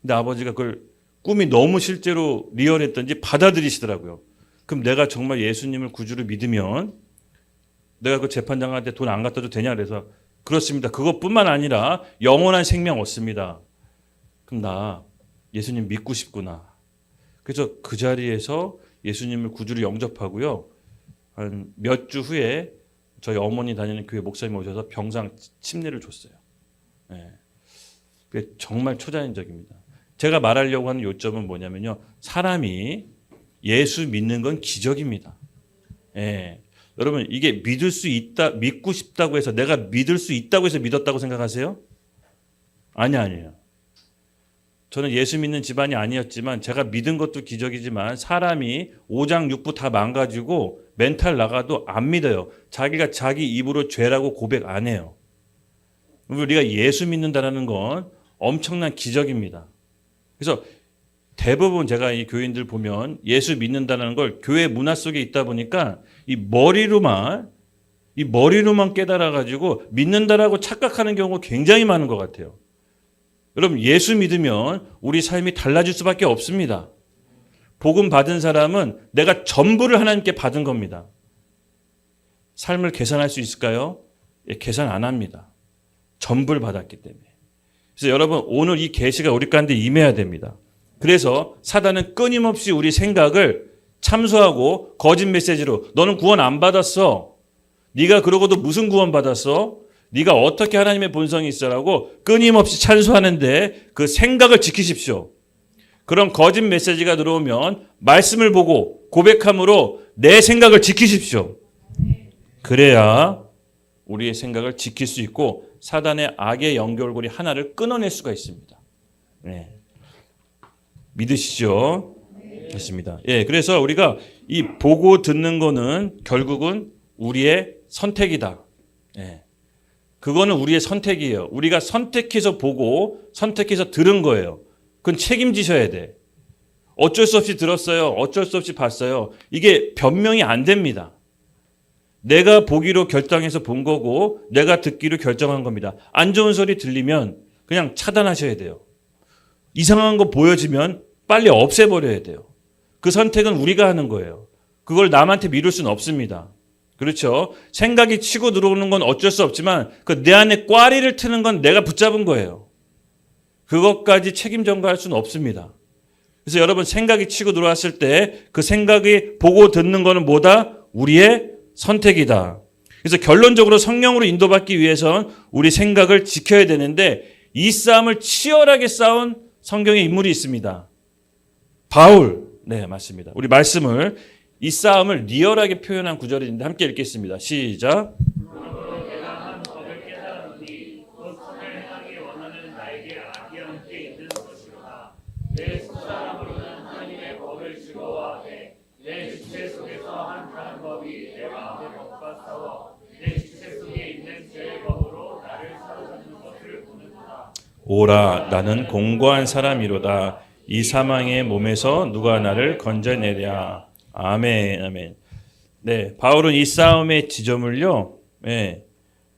근데 아버지가 그걸 꿈이 너무 실제로 리얼했던지 받아들이시더라고요. 그럼 내가 정말 예수님을 구주로 믿으면 내가 그 재판장한테 돈 안 갖다 줘도 되냐? 그래서 그렇습니다. 그것뿐만 아니라 영원한 생명 얻습니다. 그럼 나 예수님 믿고 싶구나. 그래서 그 자리에서 예수님을 구주로 영접하고요. 한 몇 주 후에 저희 어머니 다니는 교회 목사님 오셔서 병상 침례를 줬어요. 네. 그게 정말 초자연적입니다. 제가 말하려고 하는 요점은 뭐냐면요. 사람이 예수 믿는 건 기적입니다. 네. 여러분 이게 믿을 수 있다, 믿고 싶다고 해서 내가 믿을 수 있다고 해서 믿었다고 생각하세요? 아니에요. 저는 예수 믿는 집안이 아니었지만 제가 믿은 것도 기적이지만 사람이 오장육부 다 망가지고 멘탈 나가도 안 믿어요. 자기가 자기 입으로 죄라고 고백 안 해요. 우리가 예수 믿는다는 건 엄청난 기적입니다. 그래서 대부분 제가 이 교인들 보면 예수 믿는다는 걸 교회 문화 속에 있다 보니까 이 머리로만 깨달아가지고 믿는다라고 착각하는 경우가 굉장히 많은 것 같아요. 여러분 예수 믿으면 우리 삶이 달라질 수밖에 없습니다. 복음 받은 사람은 내가 전부를 하나님께 받은 겁니다. 삶을 계산할 수 있을까요? 예, 계산 안 합니다. 전부를 받았기 때문에. 그래서 여러분 오늘 이 계시가 우리 가운데 임해야 됩니다. 그래서 사단은 끊임없이 우리 생각을 참소하고 거짓 메시지로 너는 구원 안 받았어. 네가 그러고도 무슨 구원 받았어? 네가 어떻게 하나님의 본성이 있어라고 끊임없이 찬수하는데 그 생각을 지키십시오. 그런 거짓 메시지가 들어오면 말씀을 보고 고백함으로 내 생각을 지키십시오. 그래야 우리의 생각을 지킬 수 있고 사단의 악의 연결고리 하나를 끊어낼 수가 있습니다. 네. 믿으시죠? 됐습니다. 예, 그래서 우리가 이 보고 듣는 거는 결국은 우리의 선택이다. 예. 그거는 우리의 선택이에요. 우리가 선택해서 보고 선택해서 들은 거예요. 그건 책임지셔야 돼. 어쩔 수 없이 들었어요. 어쩔 수 없이 봤어요. 이게 변명이 안 됩니다. 내가 보기로 결정해서 본 거고 내가 듣기로 결정한 겁니다. 안 좋은 소리 들리면 그냥 차단하셔야 돼요. 이상한 거 보여지면 빨리 없애버려야 돼요. 그 선택은 우리가 하는 거예요. 그걸 남한테 미룰 수는 없습니다. 그렇죠? 생각이 치고 들어오는 건 어쩔 수 없지만 그 내 안에 꽈리를 트는 건 내가 붙잡은 거예요. 그것까지 책임 전가할 수는 없습니다. 그래서 여러분 생각이 치고 들어왔을 때 그 생각이 보고 듣는 거는 뭐다? 우리의 선택이다. 그래서 결론적으로 성령으로 인도받기 위해선 우리 생각을 지켜야 되는데 이 싸움을 치열하게 싸운 성경의 인물이 있습니다. 바울. 네, 맞습니다. 우리 말씀을 이 싸움을 리얼하게 표현한 구절이 있는데 함께 읽겠습니다. 시작. 내 속사람으로는 하나님의 법을 즐거워하되 내 육체 속에서 한 오라 나는 공고한 사람이로다. 이 사망의 몸에서 누가 나를 건져내랴. 아멘 아멘. 네, 바울은 이 싸움의 지점을요, 네,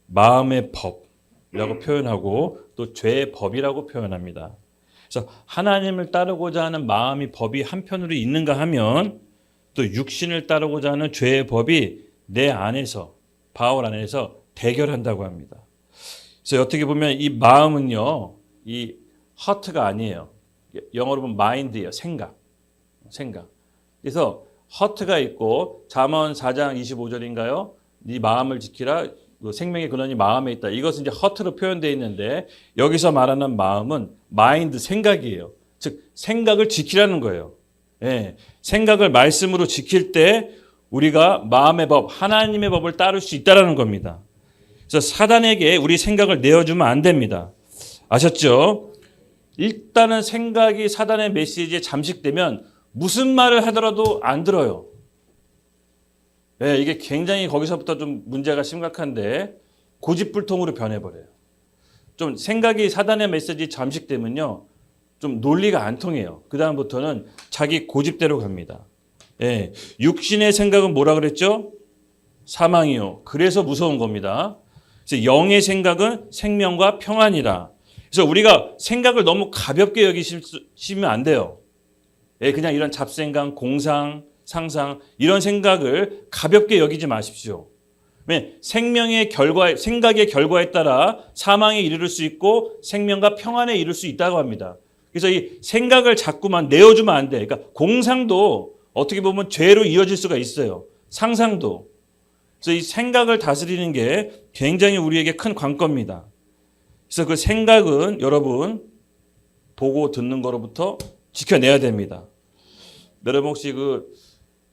마음의 법이라고 표현하고 또 죄의 법이라고 표현합니다. 그래서 하나님을 따르고자 하는 마음이 법이 한편으로 있는가 하면 또 육신을 따르고자 하는 죄의 법이 내 안에서 바울 안에서 대결한다고 합니다. 그래서 어떻게 보면 이 마음은요, 이 heart가 아니에요. 영어로 보면 mind예요. 생각. 그래서 heart가 있고 잠언 4장 25절인가요? 네 마음을 지키라. 생명의 근원이 마음에 있다. 이것은 이제 heart로 표현되어 있는데 여기서 말하는 마음은 mind, 생각이에요. 즉 생각을 지키라는 거예요. 예, 생각을 말씀으로 지킬 때 우리가 마음의 법, 하나님의 법을 따를 수 있다는 겁니다. 그래서 사단에게 우리 생각을 내어주면 안 됩니다. 아셨죠? 일단은 생각이 사단의 메시지에 잠식되면 무슨 말을 하더라도 안 들어요. 네, 이게 굉장히 거기서부터 좀 문제가 심각한데 고집불통으로 변해버려요. 좀 생각이 사단의 메시지에 잠식되면요, 좀 논리가 안 통해요. 그 다음부터는 자기 고집대로 갑니다. 예, 육신의 생각은 뭐라 그랬죠? 사망이요. 그래서 무서운 겁니다. 그래서 영의 생각은 생명과 평안이라. 그래서 우리가 생각을 너무 가볍게 여기시면 안 돼요. 예, 그냥 이런 잡생각, 공상, 상상 이런 생각을 가볍게 여기지 마십시오. 왜? 생명의 결과, 생각의 결과에 따라 사망에 이르를 수 있고 생명과 평안에 이를 수 있다고 합니다. 그래서 이 생각을 자꾸만 내어주면 안 돼. 그러니까 공상도 어떻게 보면 죄로 이어질 수가 있어요. 상상도. 그래서 이 생각을 다스리는 게 굉장히 우리에게 큰 관건입니다. 그래서 그 생각은 여러분 보고 듣는 거로부터 지켜내야 됩니다. 여러분 혹시 그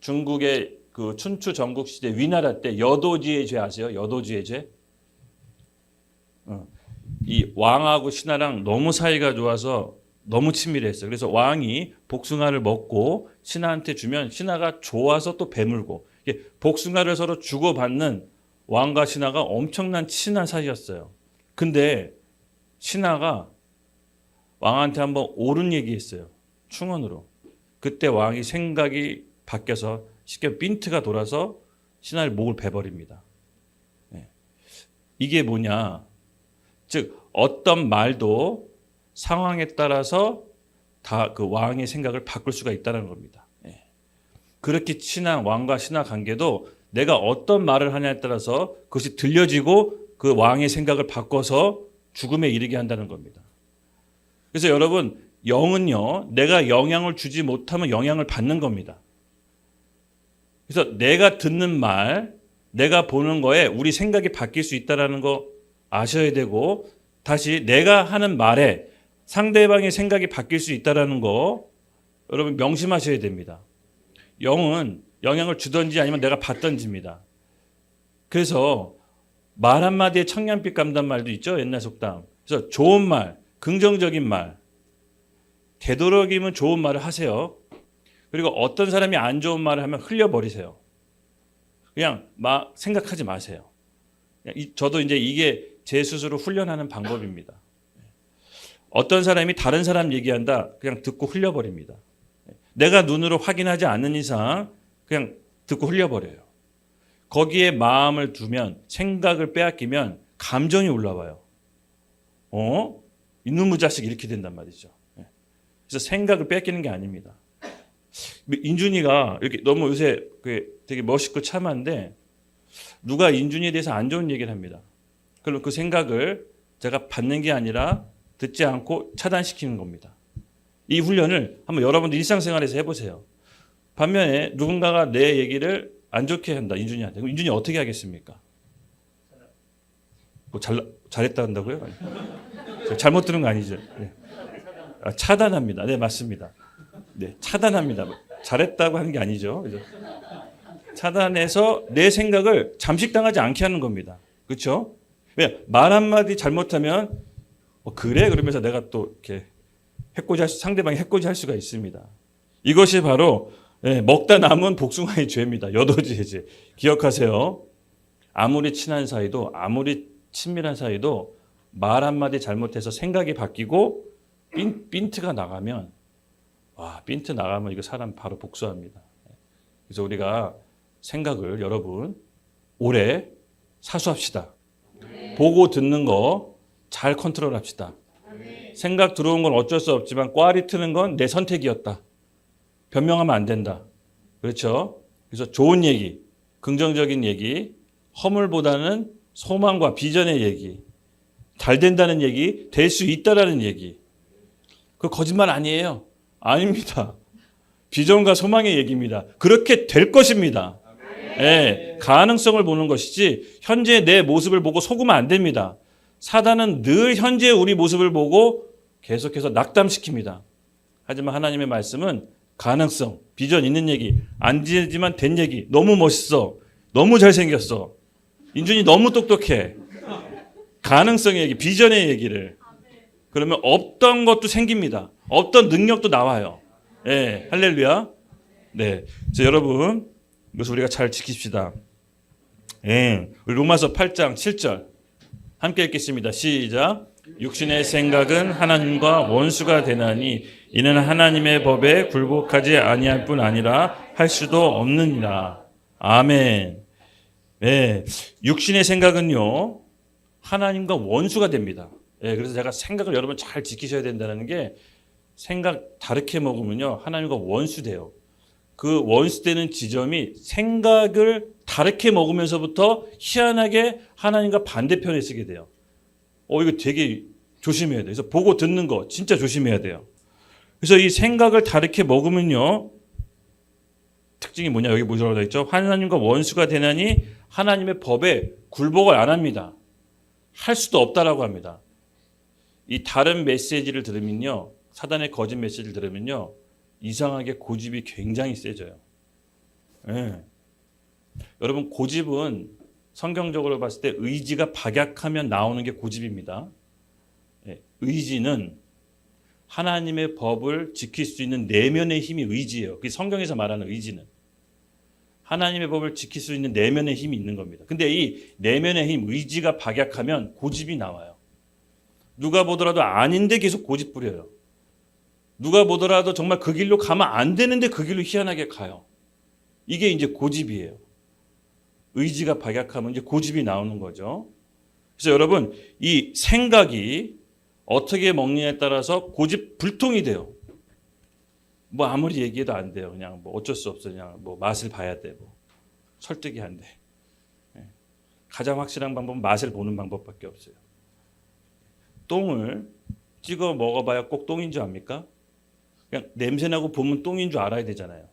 중국의 그 춘추 전국 시대 위나라 때 여도지의 죄 아세요? 여도지의 죄? 이 왕하고 신하랑 너무 사이가 좋아서 너무 친밀했어요. 그래서 왕이 복숭아를 먹고 신하한테 주면 신하가 좋아서 또 배물고 복숭아를 서로 주고받는 왕과 신하가 엄청난 친한 사이였어요. 근데 신하가 왕한테 한번 옳은 얘기했어요. 충언으로. 그때 왕이 생각이 바뀌어서 쉽게 빈트가 돌아서 신하의 목을 베버립니다. 네. 이게 뭐냐? 즉 어떤 말도 상황에 따라서 다 그 왕의 생각을 바꿀 수가 있다는 겁니다. 네. 그렇게 친한 왕과 신하 관계도 내가 어떤 말을 하냐에 따라서 그것이 들려지고 그 왕의 생각을 바꿔서 죽음에 이르게 한다는 겁니다. 그래서 여러분 영은요, 내가 영향을 주지 못하면 영향을 받는 겁니다. 그래서 내가 듣는 말, 내가 보는 거에 우리 생각이 바뀔 수 있다는 거 아셔야 되고, 다시 내가 하는 말에 상대방의 생각이 바뀔 수 있다는 거 여러분 명심하셔야 됩니다. 영은 영향을 주든지 아니면 내가 받든지입니다. 그래서 말 한마디에 청년빛 감단 말도 있죠. 옛날 속담. 그래서 좋은 말, 긍정적인 말, 되도록이면 좋은 말을 하세요. 그리고 어떤 사람이 안 좋은 말을 하면 흘려버리세요. 그냥 막 생각하지 마세요. 저도 이제 이게 제 스스로 훈련하는 방법입니다. 어떤 사람이 다른 사람 얘기한다, 그냥 듣고 흘려버립니다. 내가 눈으로 확인하지 않는 이상 그냥 듣고 흘려버려요. 거기에 마음을 두면, 생각을 빼앗기면 감정이 올라와요. 이놈의 자식 이렇게 된단 말이죠. 그래서 생각을 뺏기는 게 아닙니다. 인준이가 이렇게 너무 요새 되게 멋있고 참한데 누가 인준이에 대해서 안 좋은 얘기를 합니다. 그럼 그 생각을 제가 받는 게 아니라 듣지 않고 차단시키는 겁니다. 이 훈련을 한번 여러분들 일상생활에서 해보세요. 반면에 누군가가 내 얘기를 안 좋게 한다, 인준이한테. 그럼 인준이 어떻게 하겠습니까? 뭐 잘했다 한다고요? 잘못 들은 거 아니죠? 네. 차단합니다. 네, 맞습니다. 네, 차단합니다. 잘했다고 하는 게 아니죠. 그죠? 차단해서 내 생각을 잠식당하지 않게 하는 겁니다. 그렇죠? 왜? 말 한마디 잘못하면 그래? 그러면서 내가 또 이렇게 상대방이 해코지 할 수가 있습니다. 이것이 바로 예, 먹다 남은 복숭아의 죄입니다. 여도지의 죄. 기억하세요. 아무리 친한 사이도, 아무리 친밀한 사이도 말 한마디 잘못해서 생각이 바뀌고 빈트가 나가면, 빈트 나가면 이거 사람 바로 복수합니다. 그래서 우리가 생각을 여러분 오래 사수합시다. 보고 듣는 거 잘 컨트롤합시다. 생각 들어온 건 어쩔 수 없지만 꽈리 트는 건 내 선택이었다. 변명하면 안 된다. 그렇죠? 그래서 좋은 얘기, 긍정적인 얘기, 허물보다는 소망과 비전의 얘기, 잘 된다는 얘기, 될 수 있다라는 얘기. 그 거짓말 아니에요. 아닙니다. 비전과 소망의 얘기입니다. 그렇게 될 것입니다. 예, 가능성을 보는 것이지 현재 내 모습을 보고 속으면 안 됩니다. 사단은 늘 현재 우리 모습을 보고 계속해서 낙담시킵니다. 하지만 하나님의 말씀은 가능성, 비전 있는 얘기, 안 되지만 된 얘기, 너무 멋있어, 너무 잘생겼어, 인준이 너무 똑똑해, 가능성의 얘기, 비전의 얘기를, 그러면 없던 것도 생깁니다. 없던 능력도 나와요. 예, 할렐루야. 네, 그래서 여러분 이것을 우리가 잘 지킵시다. 예, 우리 로마서 8장 7절 함께 읽겠습니다. 시작. 육신의 생각은 하나님과 원수가 되나니 이는 하나님의 법에 굴복하지 아니할 뿐 아니라 할 수도 없느니라. 아멘. 예, 육신의 생각은요 하나님과 원수가 됩니다. 예, 그래서 제가 생각을 여러분 잘 지키셔야 된다는 게, 생각 다르게 먹으면요 하나님과 원수 돼요. 그 원수 되는 지점이 생각을 다르게 먹으면서부터 희한하게 하나님과 반대편에 쓰게 돼요. 이거 되게 조심해야 돼요. 그래서 보고 듣는 거 진짜 조심해야 돼요. 그래서 이 생각을 다르게 먹으면요 특징이 뭐냐, 여기 뭐라고 되어 있죠? 하나님과 원수가 되나니 하나님의 법에 굴복을 안 합니다. 할 수도 없다라고 합니다. 이 다른 메시지를 들으면요, 사단의 거짓 메시지를 들으면요 이상하게 고집이 굉장히 세져요. 예. 여러분 고집은 성경적으로 봤을 때 의지가 박약하면 나오는 게 고집입니다. 예. 의지는 하나님의 법을 지킬 수 있는 내면의 힘이 의지예요. 그게 성경에서 말하는 의지는 하나님의 법을 지킬 수 있는 내면의 힘이 있는 겁니다. 근데 이 내면의 힘, 의지가 박약하면 고집이 나와요. 누가 보더라도 아닌데 계속 고집 부려요. 누가 보더라도 정말 그 길로 가면 안 되는데 그 길로 희한하게 가요. 이게 이제 고집이에요. 의지가 박약하면 이제 고집이 나오는 거죠. 그래서 여러분 이 생각이 어떻게 먹느냐에 따라서 고집 불통이 돼요. 뭐 아무리 얘기해도 안 돼요. 그냥 뭐 어쩔 수 없어. 그냥 뭐 맛을 봐야 돼. 뭐 설득이 안 돼. 가장 확실한 방법은 맛을 보는 방법밖에 없어요. 똥을 찍어 먹어봐야 꼭 똥인 줄 압니까? 그냥 냄새나고 보면 똥인 줄 알아야 되잖아요.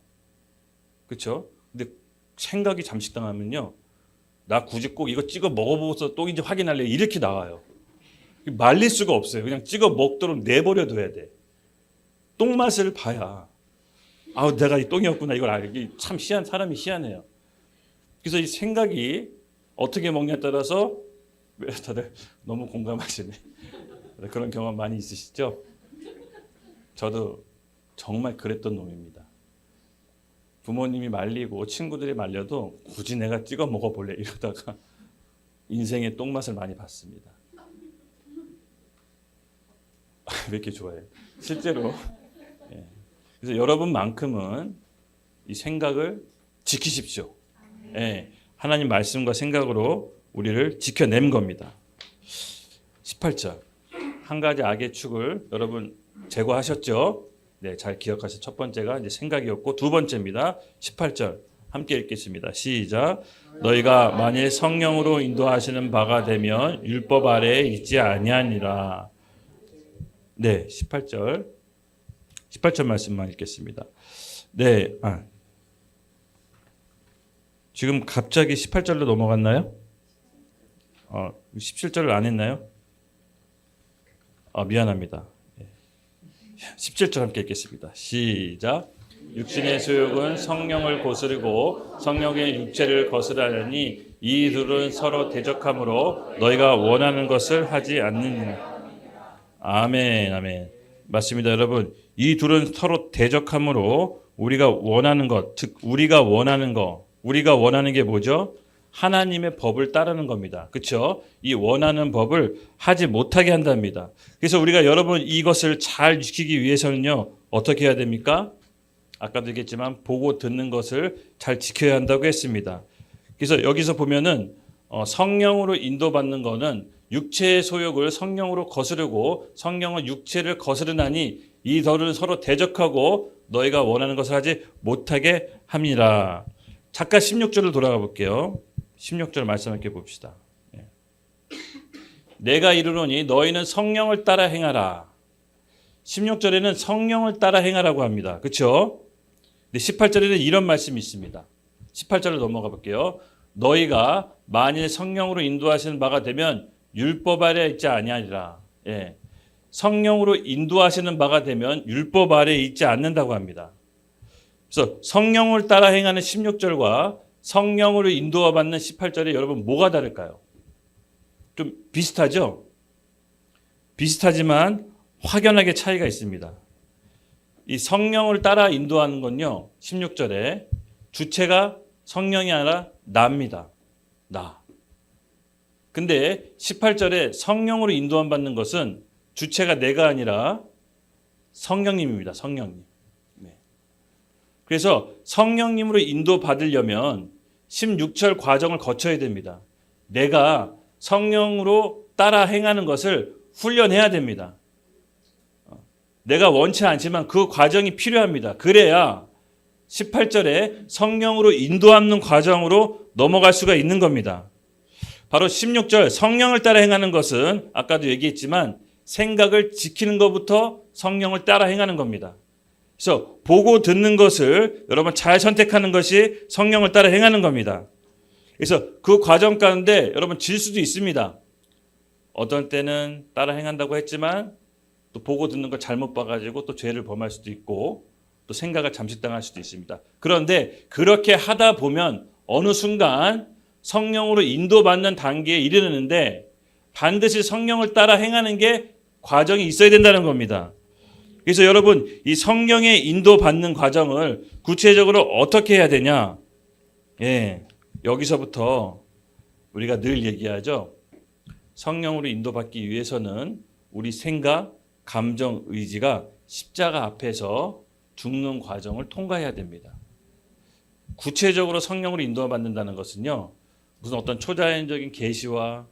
그렇죠? 근데 생각이 잠식당하면요, 나 굳이 꼭 이거 찍어 먹어보고서 똥인지 확인할래 이렇게 나와요. 말릴 수가 없어요. 그냥 찍어 먹도록 내버려둬야 돼. 똥 맛을 봐야 내가 이 똥이었구나 이걸 알기. 참 희한, 사람이 희한해요. 그래서 이 생각이 어떻게 먹냐에 따라서, 왜 다들 너무 공감하시네. 그런 경험 많이 있으시죠? 저도 정말 그랬던 놈입니다. 부모님이 말리고 친구들이 말려도 굳이 내가 찍어 먹어볼래 이러다가 인생의 똥맛을 많이 봤습니다. 왜 이렇게 좋아해요? 실제로. 예. 그래서 여러분만큼은 이 생각을 지키십시오. 예. 하나님 말씀과 생각으로 우리를 지켜낸 겁니다. 18절. 한 가지 악의 축을 여러분 제거하셨죠? 네, 잘 기억하세요. 첫 번째가 이제 생각이었고, 두 번째입니다. 18절 함께 읽겠습니다. 시작. 너희가 만일 성령으로 인도하시는 바가 되면 율법 아래에 있지 아니하니라. 네, 18절 말씀만 읽겠습니다. 네, 지금 갑자기 18절로 넘어갔나요? 17절을 안 했나요? 미안합니다. 17절 함께 읽겠습니다. 시작. 육신의 소욕은 성령을 거스르고 성령의 육체를 거스르하니 이 둘은 서로 대적하므로 너희가 원하는 것을 하지 않느니라. 아멘, 아멘. 맞습니다, 여러분. 이 둘은 서로 대적하므로 우리가 원하는 것, 즉 우리가 원하는 게 뭐죠? 하나님의 법을 따르는 겁니다. 그렇죠? 이 원하는 법을 하지 못하게 한답니다. 그래서 우리가 여러분 이것을 잘 지키기 위해서는요. 어떻게 해야 됩니까? 아까도 얘기했지만 보고 듣는 것을 잘 지켜야 한다고 했습니다. 그래서 여기서 보면은 성령으로 인도받는 거는 육체의 소욕을 성령으로 거스르고 성령은 육체를 거스르나니 이 둘은 서로 대적하고 너희가 원하는 것을 하지 못하게 함이라. 잠깐 16절을 돌아가 볼게요. 16절 말씀 함께 봅시다. 내가 이르노니 너희는 성령을 따라 행하라. 16절에는 성령을 따라 행하라고 합니다. 그렇죠? 근데 18절에는 이런 말씀이 있습니다. 18절로 넘어가 볼게요. 너희가 만일 성령으로 인도하시는 바가 되면 율법 아래 있지 아니하리라. 예. 성령으로 인도하시는 바가 되면 율법 아래 있지 않는다고 합니다. 그래서 성령을 따라 행하는 16절과 성령으로 인도받는 18절에 여러분 뭐가 다를까요? 좀 비슷하죠? 비슷하지만 확연하게 차이가 있습니다. 이 성령을 따라 인도하는 건요. 16절에 주체가 성령이 아니라 나입니다. 나. 근데 18절에 성령으로 인도받는 것은 주체가 내가 아니라 성령님입니다. 성령님. 네. 그래서 성령님으로 인도받으려면 16절 과정을 거쳐야 됩니다. 내가 성령으로 따라 행하는 것을 훈련해야 됩니다. 내가 원치 않지만 그 과정이 필요합니다. 그래야 18절에 성령으로 인도하는 과정으로 넘어갈 수가 있는 겁니다. 바로 16절 성령을 따라 행하는 것은 아까도 얘기했지만 생각을 지키는 것부터 성령을 따라 행하는 겁니다. 그래서 보고 듣는 것을 여러분 잘 선택하는 것이 성령을 따라 행하는 겁니다. 그래서 그 과정 가운데 여러분 질 수도 있습니다. 어떤 때는 따라 행한다고 했지만 또 보고 듣는 걸 잘못 봐가지고 또 죄를 범할 수도 있고 또 생각을 잠식당할 수도 있습니다. 그런데 그렇게 하다 보면 어느 순간 성령으로 인도받는 단계에 이르는데 반드시 성령을 따라 행하는 게 과정이 있어야 된다는 겁니다. 그래서 여러분 이 성령의 인도받는 과정을 구체적으로 어떻게 해야 되냐? 예, 여기서부터 우리가 늘 얘기하죠. 성령으로 인도받기 위해서는 우리 생각, 감정, 의지가 십자가 앞에서 죽는 과정을 통과해야 됩니다. 구체적으로 성령으로 인도받는다는 것은요. 무슨 어떤 초자연적인 계시와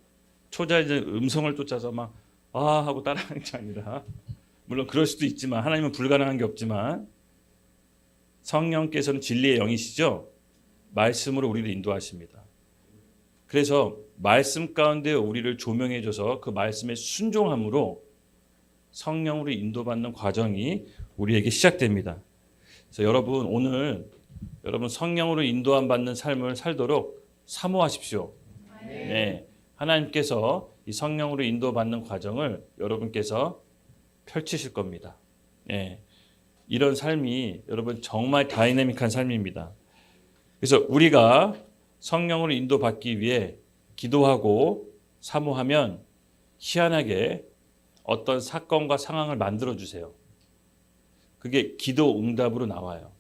초자연적인 음성을 쫓아서 막 하고 따라하는 게 아니라 물론 그럴 수도 있지만 하나님은 불가능한 게 없지만 성령께서는 진리의 영이시죠. 말씀으로 우리를 인도하십니다. 그래서 말씀 가운데 우리를 조명해 줘서 그 말씀에 순종함으로 성령으로 인도받는 과정이 우리에게 시작됩니다. 그래서 여러분 오늘 여러분 성령으로 인도함 받는 삶을 살도록 사모하십시오. 네. 하나님께서 이 성령으로 인도받는 과정을 여러분께서 펼치실 겁니다. 네. 이런 삶이 여러분 정말 다이내믹한 삶입니다. 그래서 우리가 성령으로 인도받기 위해 기도하고 사모하면 희한하게 어떤 사건과 상황을 만들어 주세요. 그게 기도 응답으로 나와요.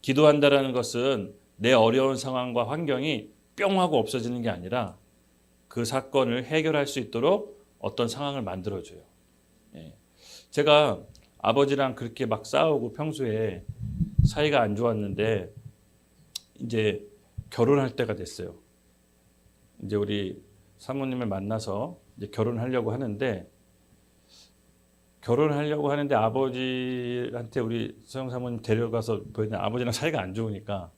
기도한다라는 것은 내 어려운 상황과 환경이 뿅 하고 없어지는 게 아니라 그 사건을 해결할 수 있도록 어떤 상황을 만들어줘요. 제가 아버지랑 그렇게 막 싸우고 평소에 사이가 안 좋았는데 이제 결혼할 때가 됐어요. 이제 우리 사모님을 만나서 이제 결혼하려고 하는데 아버지한테 우리 서영 사모님 데려가서 보이는 아버지랑 사이가 안 좋으니까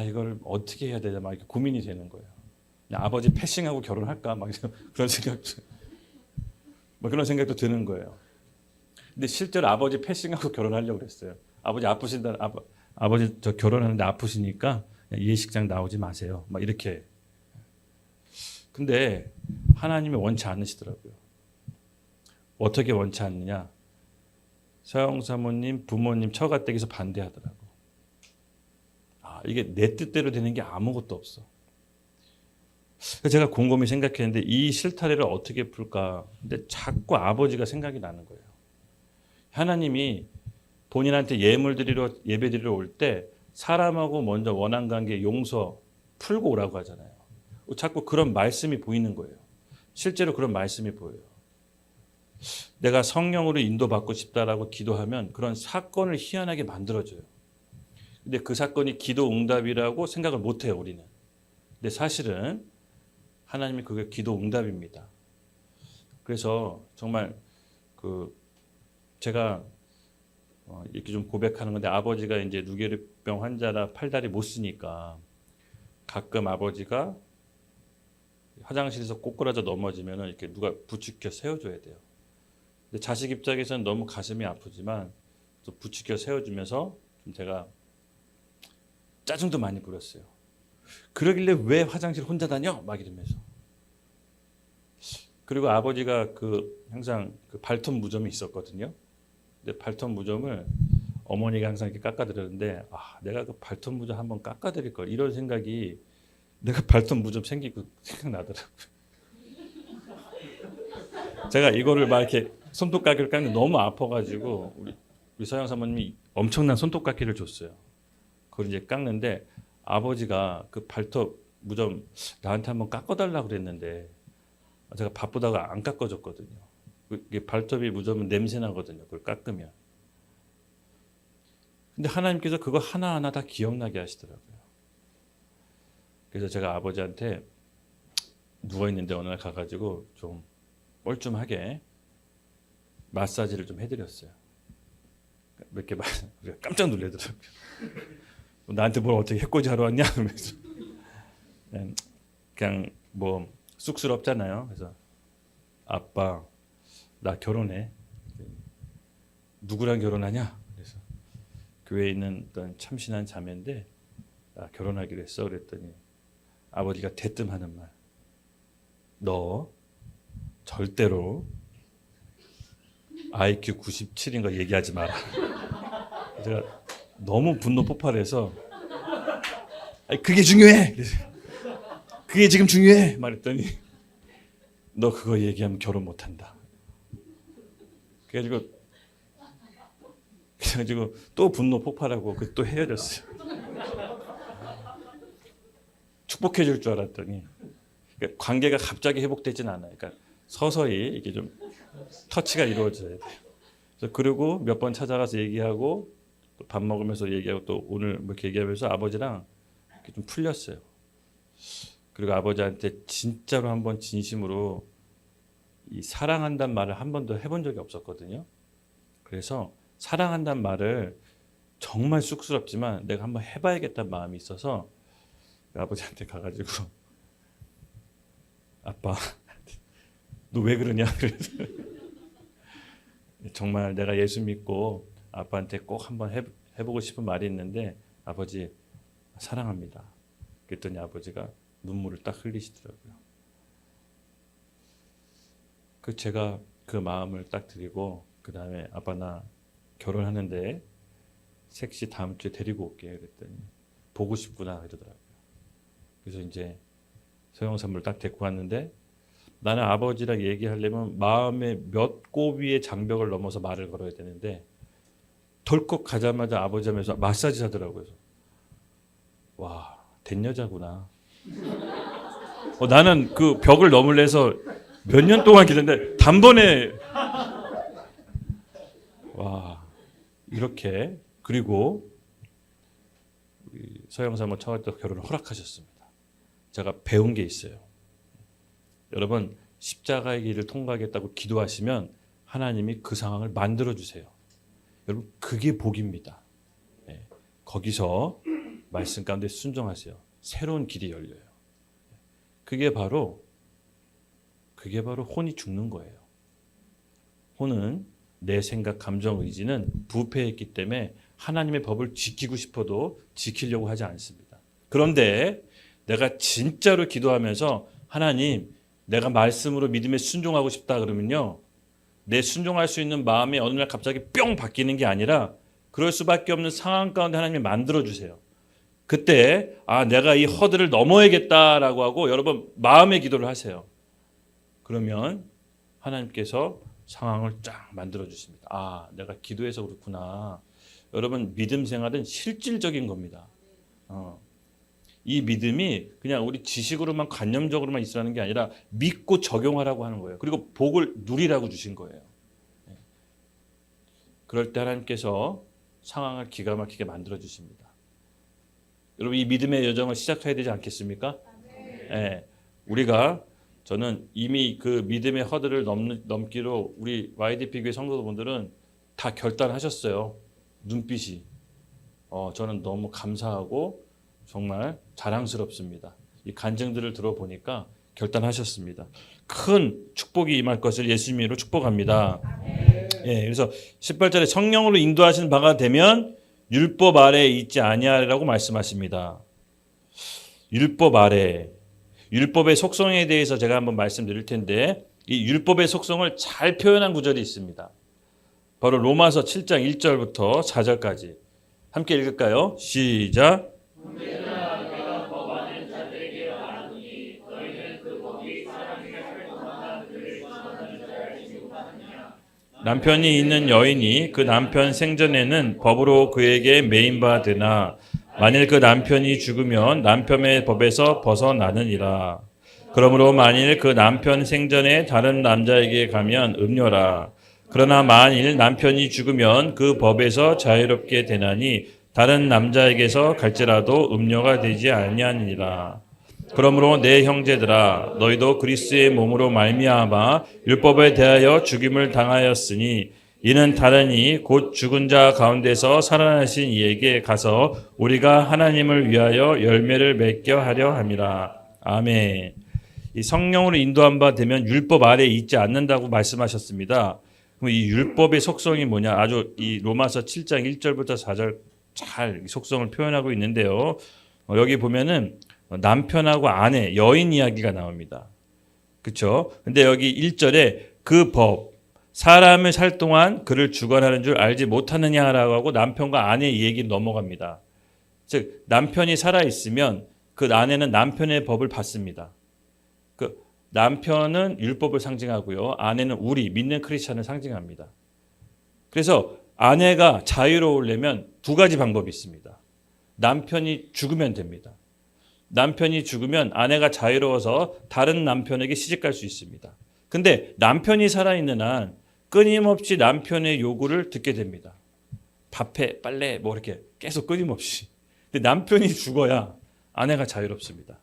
이걸 어떻게 해야 되냐 막 이렇게 고민이 되는 거예요. 그냥 아버지 패싱하고 결혼할까 막 그런 생각도 드는 거예요. 근데 실제로 아버지 패싱하고 결혼하려고 그랬어요. 아버지 아프신다. 아버지 저 결혼하는데 아프시니까 예식장 나오지 마세요. 막 이렇게. 근데 하나님이 원치 않으시더라고요. 어떻게 원치 않느냐? 서영 사모님, 부모님 처가댁에서 반대하더라고. 이게 내 뜻대로 되는 게 아무것도 없어. 그래서 제가 곰곰이 생각했는데 이 실타래를 어떻게 풀까? 근데 자꾸 아버지가 생각이 나는 거예요. 하나님이 본인한테 예물 드리러 예배 드리러 올 때 사람하고 먼저 원한 관계 용서 풀고 오라고 하잖아요. 자꾸 그런 말씀이 보이는 거예요. 실제로 그런 말씀이 보여요. 내가 성령으로 인도받고 싶다라고 기도하면 그런 사건을 희한하게 만들어줘요. 근데 그 사건이 기도 응답이라고 생각을 못해요, 우리는. 근데 사실은 하나님이 그게 기도 응답입니다. 그래서 정말 제가 이렇게 좀 고백하는 건데, 아버지가 이제 루게르병 환자라 팔다리 못 쓰니까 가끔 아버지가 화장실에서 꼬꾸라져 넘어지면 이렇게 누가 부축켜 세워줘야 돼요. 근데 자식 입장에서는 너무 가슴이 아프지만 또 부축켜 세워주면서 좀 제가 짜증도 많이 부렸어요. 그러길래 왜 화장실 혼자 다녀? 막 이러면서. 그리고 아버지가 항상 발톱 무좀이 있었거든요. 근데 발톱 무좀을 어머니가 항상 이렇게 깎아드렸는데, 내가 그 발톱 무좀 한번 깎아드릴 걸, 이런 생각이, 내가 발톱 무좀 생기고 생각나더라고요. 제가 이거를 막 이렇게 손톱깎이를 깎는데 너무 아파가지고 우리 서영 사모님이 엄청난 손톱깎이를 줬어요. 그걸 이제 깎는데 아버지가 그 발톱 무좀 나한테 한번 깎아달라고 그랬는데 제가 바쁘다가 안 깎아줬거든요. 이게 발톱이 무좀은 냄새 나거든요. 그걸 깎으면. 근데 하나님께서 그거 하나하나 다 기억나게 하시더라고요. 그래서 제가 아버지한테 누워있는데 어느 날 가가지고 좀 뻘쭘하게 마사지를 좀 해드렸어요. 몇 개 깜짝 놀라더라고요. 나한테 뭘 어떻게 해코지 하러 왔냐 그러면서 그냥 뭐 쑥스럽잖아요. 그래서 아빠 나 결혼해. 누구랑 결혼하냐? 그래서 교회에 있는 어떤 참신한 자매인데 나 결혼하기로 했어. 그랬더니 아버지가 대뜸하는 말, 너 절대로 IQ 97인 거 얘기하지 마라. 제가 너무 분노 폭발해서 그게 중요해. 그게 지금 중요해. 말했더니 너 그거 얘기하면 결혼 못한다. 그래가지고 또 분노 폭발하고 또 헤어졌어요. 축복해 줄 줄 알았더니 그러니까 관계가 갑자기 회복되진 않아요. 그러니까 서서히 이게 좀 터치가 이루어져야 돼요. 그래서 그리고 몇 번 찾아가서 얘기하고 또 밥 먹으면서 얘기하고 또 오늘 뭐 이렇게 얘기하면서 아버지랑 이렇게 좀 풀렸어요. 그리고 아버지한테 진짜로 한번 진심으로 이 사랑한다는 말을 한 번도 해본 적이 없었거든요. 그래서 사랑한다는 말을 정말 쑥스럽지만 내가 한번 해봐야겠다는 마음이 있어서 아버지한테 가가지고 아빠 너 왜 그러냐 그래서 정말 내가 예수 믿고 아빠한테 꼭 한번 해보고 싶은 말이 있는데 아버지 사랑합니다. 그랬더니 아버지가 눈물을 딱 흘리시더라고요. 제가 그 마음을 딱 드리고 그 다음에 아빠 나 결혼하는데 섹시 다음 주에 데리고 올게 그랬더니 보고 싶구나 이러더라고요. 그래서 이제 서영 선물 딱 데리고 왔는데 나는 아버지랑 얘기하려면 마음의 몇 고비의 장벽을 넘어서 말을 걸어야 되는데 덜컥 가자마자 아버지 하면서 마사지 하더라고요. 와, 된 여자구나. 나는 그 벽을 넘으려서 몇 년 동안 기다렸는데 단번에 와 이렇게 그리고 서영 사모 처갓집 결혼을 허락하셨습니다. 제가 배운 게 있어요. 여러분 십자가의 길을 통과하겠다고 기도하시면 하나님이 그 상황을 만들어 주세요. 여러분 그게 복입니다. 네. 거기서 말씀 가운데 순종하세요. 새로운 길이 열려요. 그게 바로 혼이 죽는 거예요. 혼은 내 생각, 감정, 의지는 부패했기 때문에 하나님의 법을 지키고 싶어도 지키려고 하지 않습니다. 그런데 내가 진짜로 기도하면서 하나님 내가 말씀으로 믿음에 순종하고 싶다 그러면요. 내 순종할 수 있는 마음이 어느 날 갑자기 뿅 바뀌는 게 아니라 그럴 수밖에 없는 상황 가운데 하나님이 만들어주세요. 그때 내가 이 허들을 넘어야겠다라고 하고 여러분 마음의 기도를 하세요. 그러면 하나님께서 상황을 쫙 만들어주십니다. 내가 기도해서 그렇구나. 여러분 믿음 생활은 실질적인 겁니다. 이 믿음이 그냥 우리 지식으로만 관념적으로만 있으라는 게 아니라 믿고 적용하라고 하는 거예요. 그리고 복을 누리라고 주신 거예요. 그럴 때 하나님께서 상황을 기가 막히게 만들어 주십니다. 여러분 이 믿음의 여정을 시작해야 되지 않겠습니까? 네. 저는 이미 그 믿음의 허들을 넘기로 우리 YDP 교회 성도분들은 다 결단하셨어요. 눈빛이. 저는 너무 감사하고 정말 자랑스럽습니다. 이 간증들을 들어보니까 결단하셨습니다. 큰 축복이 임할 것을 예수님으로 축복합니다. 예, 그래서 18절에 성령으로 인도하신 바가 되면 율법 아래에 있지 아니하리라고 말씀하십니다. 율법 아래, 율법의 속성에 대해서 제가 한번 말씀드릴 텐데 이 율법의 속성을 잘 표현한 구절이 있습니다. 바로 로마서 7장 1절부터 4절까지 함께 읽을까요? 시작. 남편이 있는 여인이 그 남편 생전에는 법으로 그에게 매인 바 되나 만일 그 남편이 죽으면 남편의 법에서 벗어나느니라. 그러므로 만일 그 남편 생전에 다른 남자에게 가면 음녀라. 그러나 만일 남편이 죽으면 그 법에서 자유롭게 되나니 다른 남자에게서 갈지라도 음녀가 되지 아니하니라. 그러므로 내 형제들아 너희도 그리스도의 몸으로 말미암아 율법에 대하여 죽임을 당하였으니 이는 다르니 곧 죽은 자 가운데서 살아나신 이에게 가서 우리가 하나님을 위하여 열매를 맺게 하려 함이라. 아멘. 이 성령으로 인도한 바 되면 율법 아래에 있지 않는다고 말씀하셨습니다. 그럼 이 율법의 속성이 뭐냐? 아주 이 로마서 7장 1절부터 4절 잘 속성을 표현하고 있는데요. 여기 보면은 남편하고 아내, 여인 이야기가 나옵니다. 그렇죠? 근데 여기 1절에 그 법, 사람을 살 동안 그를 주관하는 줄 알지 못하느냐라고 하고 남편과 아내의 얘기 넘어갑니다. 즉 남편이 살아있으면 그 아내는 남편의 법을 받습니다. 그 남편은 율법을 상징하고요. 아내는 우리 믿는 크리스찬을 상징합니다. 그래서 아내가 자유로우려면 두 가지 방법이 있습니다. 남편이 죽으면 됩니다. 남편이 죽으면 아내가 자유로워서 다른 남편에게 시집갈 수 있습니다. 근데 남편이 살아있는 한 끊임없이 남편의 요구를 듣게 됩니다. 밥해, 빨래, 뭐 이렇게 계속 끊임없이. 근데 남편이 죽어야 아내가 자유롭습니다.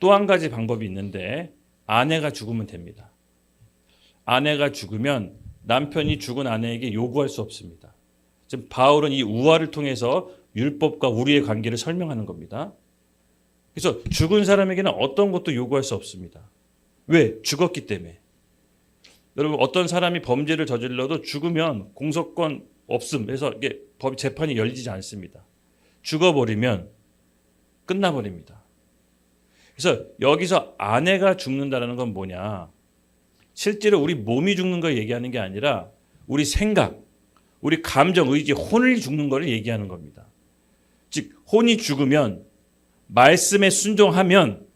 또 한 가지 방법이 있는데 아내가 죽으면 됩니다. 아내가 죽으면 남편이 죽은 아내에게 요구할 수 없습니다. 지금 바울은 이 우화를 통해서 율법과 우리의 관계를 설명하는 겁니다. 그래서 죽은 사람에게는 어떤 것도 요구할 수 없습니다. 왜? 죽었기 때문에. 여러분 어떤 사람이 범죄를 저질러도 죽으면 공소권 없음 해서 이게 법 재판이 열리지 않습니다. 죽어버리면 끝나버립니다. 그래서 여기서 아내가 죽는다는 건 뭐냐? 실제로 우리 몸이 죽는 걸 얘기하는 게 아니라 우리 생각, 우리 감정, 의지, 혼이 죽는 걸 얘기하는 겁니다. 즉 혼이 죽으면 말씀에 순종하면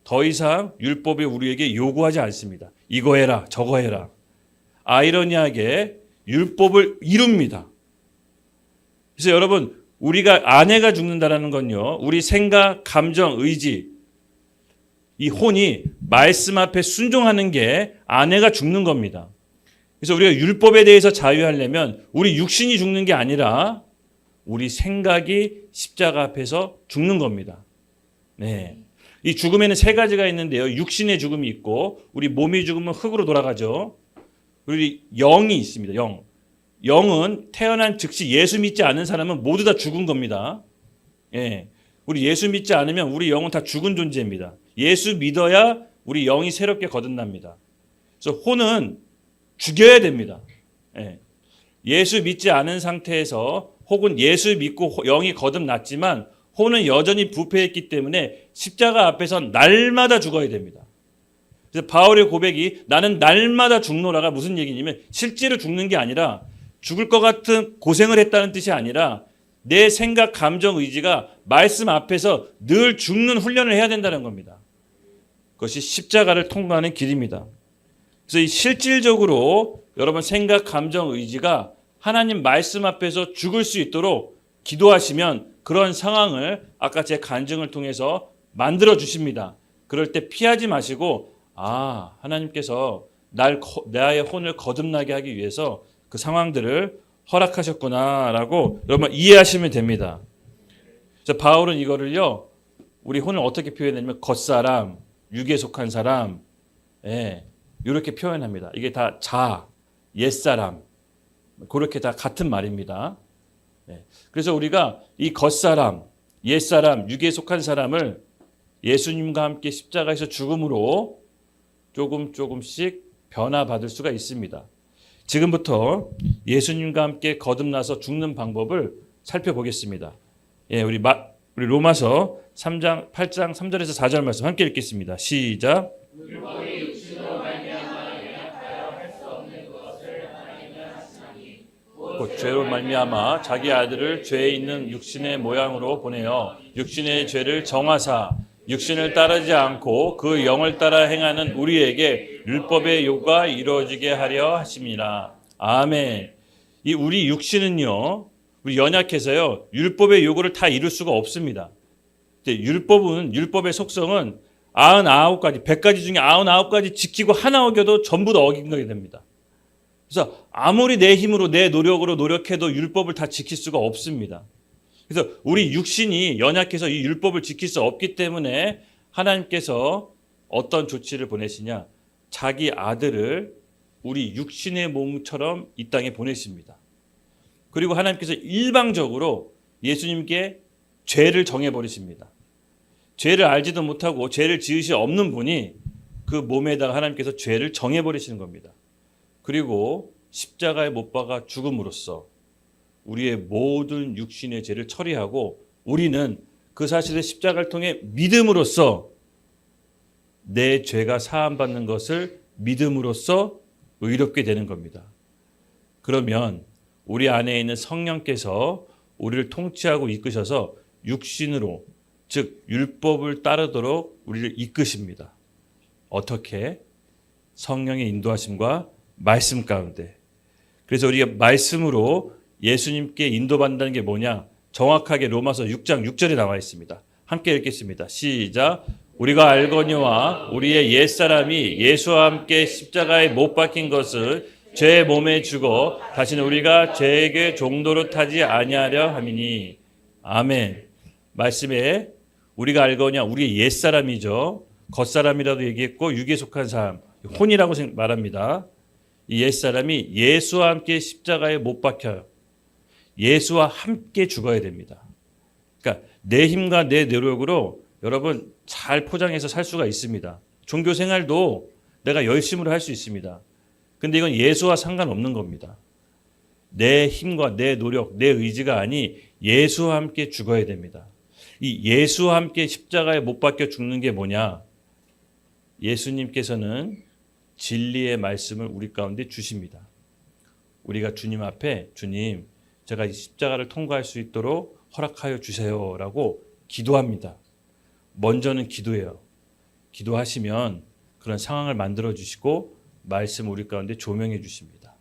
더 이상 율법이 우리에게 요구하지 않습니다. 이거 해라, 저거 해라. 아이러니하게 율법을 이룹니다. 그래서 여러분 우리가 아내가 죽는다는 건요. 우리 생각, 감정, 의지 이 혼이 말씀 앞에 순종하는 게 아내가 죽는 겁니다. 그래서 우리가 율법에 대해서 자유하려면 우리 육신이 죽는 게 아니라 우리 생각이 십자가 앞에서 죽는 겁니다. 네. 이 죽음에는 세 가지가 있는데요. 육신의 죽음이 있고 우리 몸이 죽으면 흙으로 돌아가죠. 우리 영이 있습니다. 영. 영은 태어난 즉시 예수 믿지 않는 사람은 모두 다 죽은 겁니다. 예. 우리 예수 믿지 않으면 우리 영은 다 죽은 존재입니다. 예수 믿어야 우리 영이 새롭게 거듭납니다. 그래서 혼은 죽여야 됩니다. 예. 예수 믿지 않은 상태에서 혹은 예수 믿고 영이 거듭났지만 혼은 여전히 부패했기 때문에 십자가 앞에서 날마다 죽어야 됩니다. 그래서 바울의 고백이 나는 날마다 죽노라가 무슨 얘기냐면 실제로 죽는 게 아니라 죽을 것 같은 고생을 했다는 뜻이 아니라 내 생각, 감정, 의지가 말씀 앞에서 늘 죽는 훈련을 해야 된다는 겁니다. 그것이 십자가를 통과하는 길입니다. 그래서 이 실질적으로 여러분 생각, 감정, 의지가 하나님 말씀 앞에서 죽을 수 있도록 기도하시면 그런 상황을 아까 제 간증을 통해서 만들어 주십니다. 그럴 때 피하지 마시고 하나님께서 나의 혼을 거듭나게 하기 위해서 그 상황들을 허락하셨구나라고 여러분 이해하시면 됩니다. 그래서 바울은 이거를요, 우리 혼을 어떻게 표현하냐면 겉사람, 육에 속한 사람, 이렇게 표현합니다. 이게 다 옛사람, 그렇게 다 같은 말입니다. 그래서 우리가 이 겉사람, 옛사람, 육에 속한 사람을 예수님과 함께 십자가에서 죽음으로 조금씩 변화받을 수가 있습니다. 지금부터 예수님과 함께 거듭나서 죽는 방법을 살펴보겠습니다. 우리 로마서 8장 3절에서 4절 말씀 함께 읽겠습니다. 시작. 곧 죄로 말미암아 자기 아들을 죄에 있는 육신의 모양으로 보내어 육신의 죄를 정하사 육신을 따르지 않고 그 영을 따라 행하는 우리에게 율법의 요구가 이루어지게 하려 하심이라. 아멘. 이 우리 육신은요, 우리 연약해서요, 율법의 요구를 다 이룰 수가 없습니다. 율법의 속성은 99가지, 100가지 중에 99가지 지키고 하나 어겨도 전부 다 어긴 거게 됩니다. 그래서 아무리 내 힘으로 내 노력으로 노력해도 율법을 다 지킬 수가 없습니다. 그래서 우리 육신이 연약해서 이 율법을 지킬 수 없기 때문에 하나님께서 어떤 조치를 보내시냐, 자기 아들을 우리 육신의 몸처럼 이 땅에 보내십니다. 그리고 하나님께서 일방적으로 예수님께 죄를 정해버리십니다. 죄를 알지도 못하고 죄를 지으시 없는 분이 그 몸에다가 하나님께서 죄를 정해버리시는 겁니다. 그리고 십자가에 못 박아 죽음으로써 우리의 모든 육신의 죄를 처리하고 우리는 그 사실을 십자가를 통해 믿음으로써 내 죄가 사함받는 것을 믿음으로써 의롭게 되는 겁니다. 그러면 우리 안에 있는 성령께서 우리를 통치하고 이끄셔서 육신으로, 즉 율법을 따르도록 우리를 이끄십니다. 어떻게? 성령의 인도하심과 말씀 가운데. 그래서 우리가 말씀으로 예수님께 인도받는다는 게 뭐냐? 정확하게 로마서 6장 6절에 나와 있습니다. 함께 읽겠습니다. 시작. 우리가 알거니와 우리의 옛사람이 예수와 함께 십자가에 못 박힌 것을 죄 몸에 주고 다시는 우리가 죄에게 종도로 타지 아니하려 함이니. 아멘. 말씀에 우리가 알거냐, 우리의 옛사람이죠. 겉사람이라도 얘기했고 육에 속한 사람, 혼이라고 말합니다. 이 옛사람이 예수와 함께 십자가에 못 박혀요. 예수와 함께 죽어야 됩니다. 그러니까 내 힘과 내 노력으로 여러분 잘 포장해서 살 수가 있습니다. 종교 생활도 내가 열심으로 할 수 있습니다. 근데 이건 예수와 상관없는 겁니다. 내 힘과 내 노력, 내 의지가 아니 예수와 함께 죽어야 됩니다. 이 예수와 함께 십자가에 못 박혀 죽는 게 뭐냐? 예수님께서는 진리의 말씀을 우리 가운데 주십니다. 우리가 주님 앞에 주님, 제가 이 십자가를 통과할 수 있도록 허락하여 주세요라고 기도합니다. 먼저는 기도해요. 기도하시면 그런 상황을 만들어 주시고 말씀 우리 가운데 조명해 주십니다.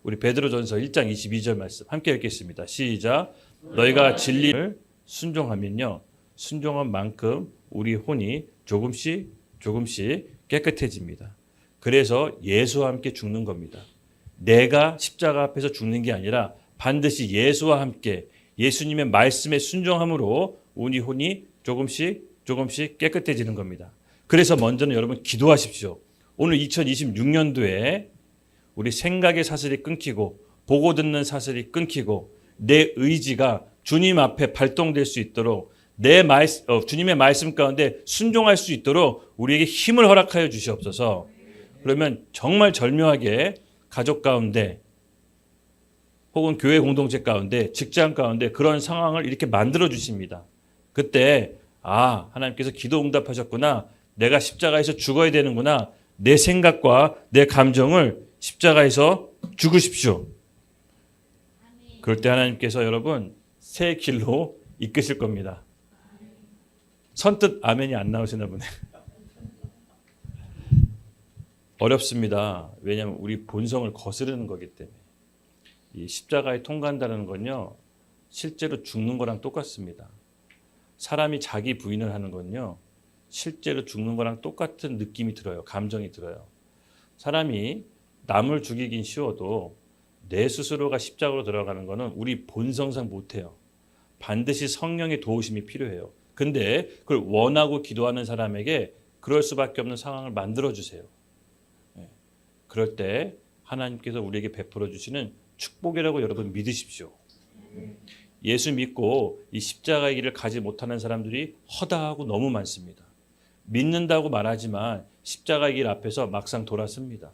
우리 베드로전서 1장 22절 말씀 함께 읽겠습니다. 시작. 너희가 진리를 순종하면요, 순종한 만큼 우리 혼이 조금씩 깨끗해집니다. 그래서 예수와 함께 죽는 겁니다. 내가 십자가 앞에서 죽는 게 아니라 반드시 예수와 함께 예수님의 말씀에 순종함으로 우리 혼이 조금씩 깨끗해지는 겁니다. 그래서 먼저는 여러분 기도하십시오. 오늘 2026년도에 우리 생각의 사슬이 끊기고 보고 듣는 사슬이 끊기고 내 의지가 주님 앞에 발동될 수 있도록 주님의 말씀 가운데 순종할 수 있도록 우리에게 힘을 허락하여 주시옵소서. 그러면 정말 절묘하게 가족 가운데 혹은 교회 공동체 가운데 직장 가운데 그런 상황을 이렇게 만들어 주십니다. 그때 하나님께서 기도 응답하셨구나. 내가 십자가에서 죽어야 되는구나. 내 생각과 내 감정을 십자가에서 죽으십시오. 그럴 때 하나님께서 여러분 새 길로 이끄실 겁니다. 선뜻 아멘이 안 나오시나 보네. 어렵습니다. 왜냐하면 우리 본성을 거스르는 거기 때문에. 이 십자가에 통과한다는 건요, 실제로 죽는 거랑 똑같습니다. 사람이 자기 부인을 하는 건요, 실제로 죽는 거랑 똑같은 느낌이 들어요. 감정이 들어요. 사람이 남을 죽이긴 쉬워도 내 스스로가 십자가로 들어가는 거는 우리 본성상 못해요. 반드시 성령의 도우심이 필요해요. 근데 그걸 원하고 기도하는 사람에게 그럴 수밖에 없는 상황을 만들어주세요. 그럴 때 하나님께서 우리에게 베풀어 주시는 축복이라고 여러분 믿으십시오. 예수 믿고 이 십자가의 길을 가지 못하는 사람들이 허다하고 너무 많습니다. 믿는다고 말하지만 십자가의 길 앞에서 막상 돌아섭니다.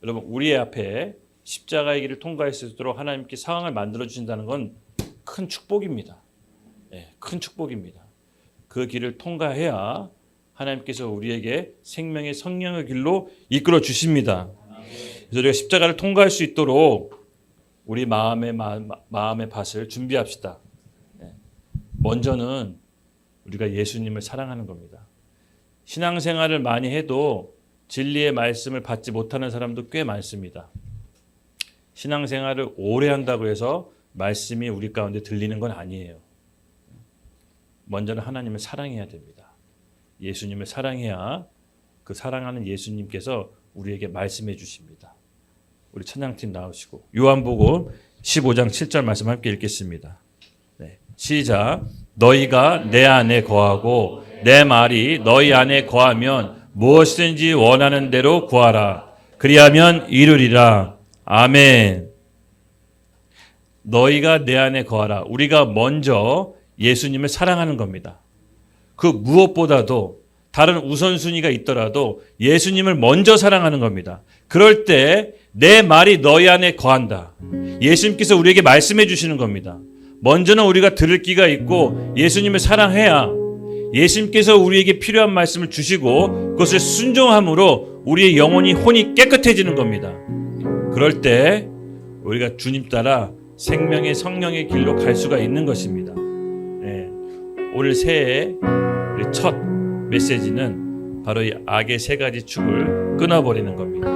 여러분, 우리의 앞에 십자가의 길을 통과할 수 있도록 하나님께 상황을 만들어 주신다는 건 큰 축복입니다. 큰 축복입니다. 그 길을 통과해야 하나님께서 우리에게 생명의 성령의 길로 이끌어 주십니다. 그래서 우리가 십자가를 통과할 수 있도록 우리 마음의 밭을 준비합시다. 먼저는 우리가 예수님을 사랑하는 겁니다. 신앙생활을 많이 해도 진리의 말씀을 받지 못하는 사람도 꽤 많습니다. 신앙생활을 오래 한다고 해서 말씀이 우리 가운데 들리는 건 아니에요. 먼저는 하나님을 사랑해야 됩니다. 예수님을 사랑해야 그 사랑하는 예수님께서 우리에게 말씀해 주십니다. 우리 찬양팀 나오시고 요한복음 15장 7절 말씀 함께 읽겠습니다. 시작. 너희가 내 안에 거하고 내 말이 너희 안에 거하면 무엇이든지 원하는 대로 구하라. 그리하면 이루리라. 아멘. 너희가 내 안에 거하라. 우리가 먼저 예수님을 사랑하는 겁니다. 그 무엇보다도 다른 우선순위가 있더라도 예수님을 먼저 사랑하는 겁니다. 그럴 때 내 말이 너희 안에 거한다. 예수님께서 우리에게 말씀해 주시는 겁니다. 먼저는 우리가 들을 귀가 있고 예수님을 사랑해야 예수님께서 우리에게 필요한 말씀을 주시고 그것을 순종함으로 우리의 영혼이 혼이 깨끗해지는 겁니다. 그럴 때 우리가 주님 따라 생명의 성령의 길로 갈 수가 있는 것입니다. 오늘 새해 우리 첫 메시지는 바로 이 악의 세 가지 축을 끊어버리는 겁니다.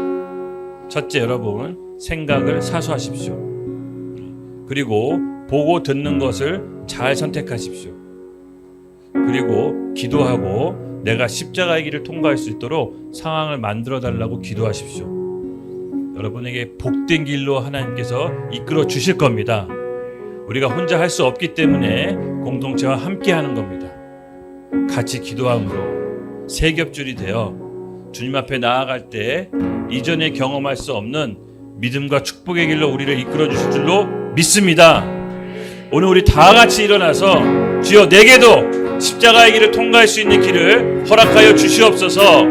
첫째, 여러분 생각을 사수하십시오. 그리고 보고 듣는 것을 잘 선택하십시오. 그리고 기도하고 내가 십자가의 길을 통과할 수 있도록 상황을 만들어 달라고 기도하십시오. 여러분에게 복된 길로 하나님께서 이끌어 주실 겁니다. 우리가 혼자 할 수 없기 때문에 공동체와 함께 하는 겁니다. 같이 기도함으로 세 겹줄이 되어 주님 앞에 나아갈 때 이전에 경험할 수 없는 믿음과 축복의 길로 우리를 이끌어 주실 줄로 믿습니다. 오늘 우리 다 같이 일어나서 주여 내게도 십자가의 길을 통과할 수 있는 길을 허락하여 주시옵소서.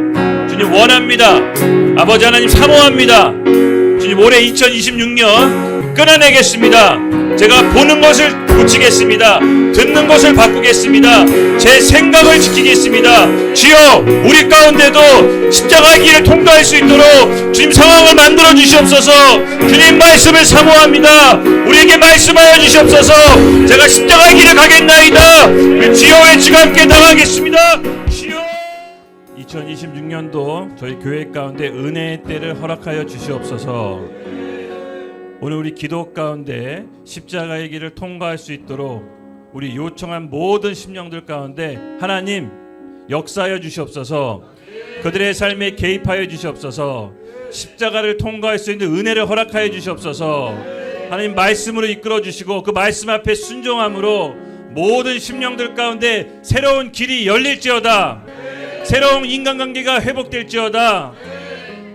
주님 원합니다. 아버지 하나님 사모합니다. 주님 올해 2026년 끊어내겠습니다. 제가 보는 것을 고치겠습니다. 듣는 것을 바꾸겠습니다. 제 생각을 지키겠습니다. 주여 우리 가운데도 십자가의 길을 통과할 수 있도록 주님 상황을 만들어 주시옵소서. 주님 말씀을 사모합니다. 우리에게 말씀하여 주시옵소서. 제가 십자가의 길을 가겠나이다. 주여 외치고 함께 나가겠습니다. 주여 2026년도 저희 교회 가운데 은혜의 때를 허락하여 주시옵소서. 오늘 우리 기도 가운데 십자가의 길을 통과할 수 있도록 우리 요청한 모든 심령들 가운데 하나님 역사하여 주시옵소서. 그들의 삶에 개입하여 주시옵소서. 십자가를 통과할 수 있는 은혜를 허락하여 주시옵소서. 하나님 말씀으로 이끌어 주시고 그 말씀 앞에 순종함으로 모든 심령들 가운데 새로운 길이 열릴지어다. 새로운 인간관계가 회복될지어다.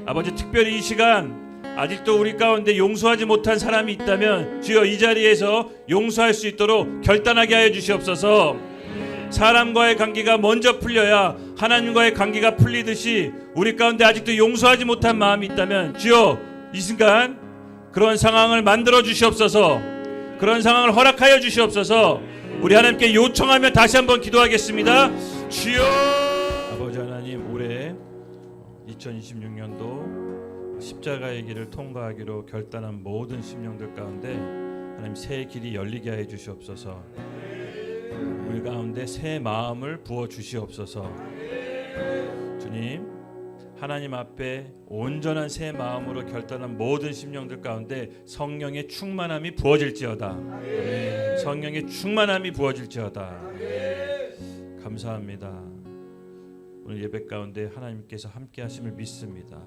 아버지 특별히 이 시간 아직도 우리 가운데 용서하지 못한 사람이 있다면 주여 이 자리에서 용서할 수 있도록 결단하게 하여 주시옵소서. 사람과의 관계가 먼저 풀려야 하나님과의 관계가 풀리듯이 우리 가운데 아직도 용서하지 못한 마음이 있다면 주여 이 순간 그런 상황을 만들어 주시옵소서. 그런 상황을 허락하여 주시옵소서. 우리 하나님께 요청하며 다시 한번 기도하겠습니다. 주여 아버지 하나님 올해 2026년도 십자가의 길을 통과하기로 결단한 모든 심령들 가운데 하나님 새 길이 열리게 해 주시옵소서. 우리 가운데 새 마음을 부어 주시옵소서. 주님 하나님 앞에 온전한 새 마음으로 결단한 모든 심령들 가운데 성령의 충만함이 부어질지어다. 아멘. 성령의 충만함이 부어질지어다. 아멘. 감사합니다. 오늘 예배 가운데 하나님께서 함께 하심을 믿습니다.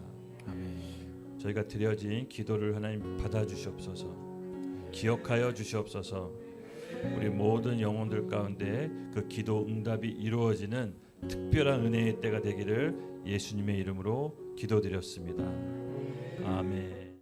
아멘. 저희가 드려진 기도를 하나님 받아주시옵소서. 기억하여 주시옵소서. 우리 모든 영혼들 가운데 그 기도 응답이 이루어지는 특별한 은혜의 때가 되기를 예수님의 이름으로 기도드렸습니다. 아멘.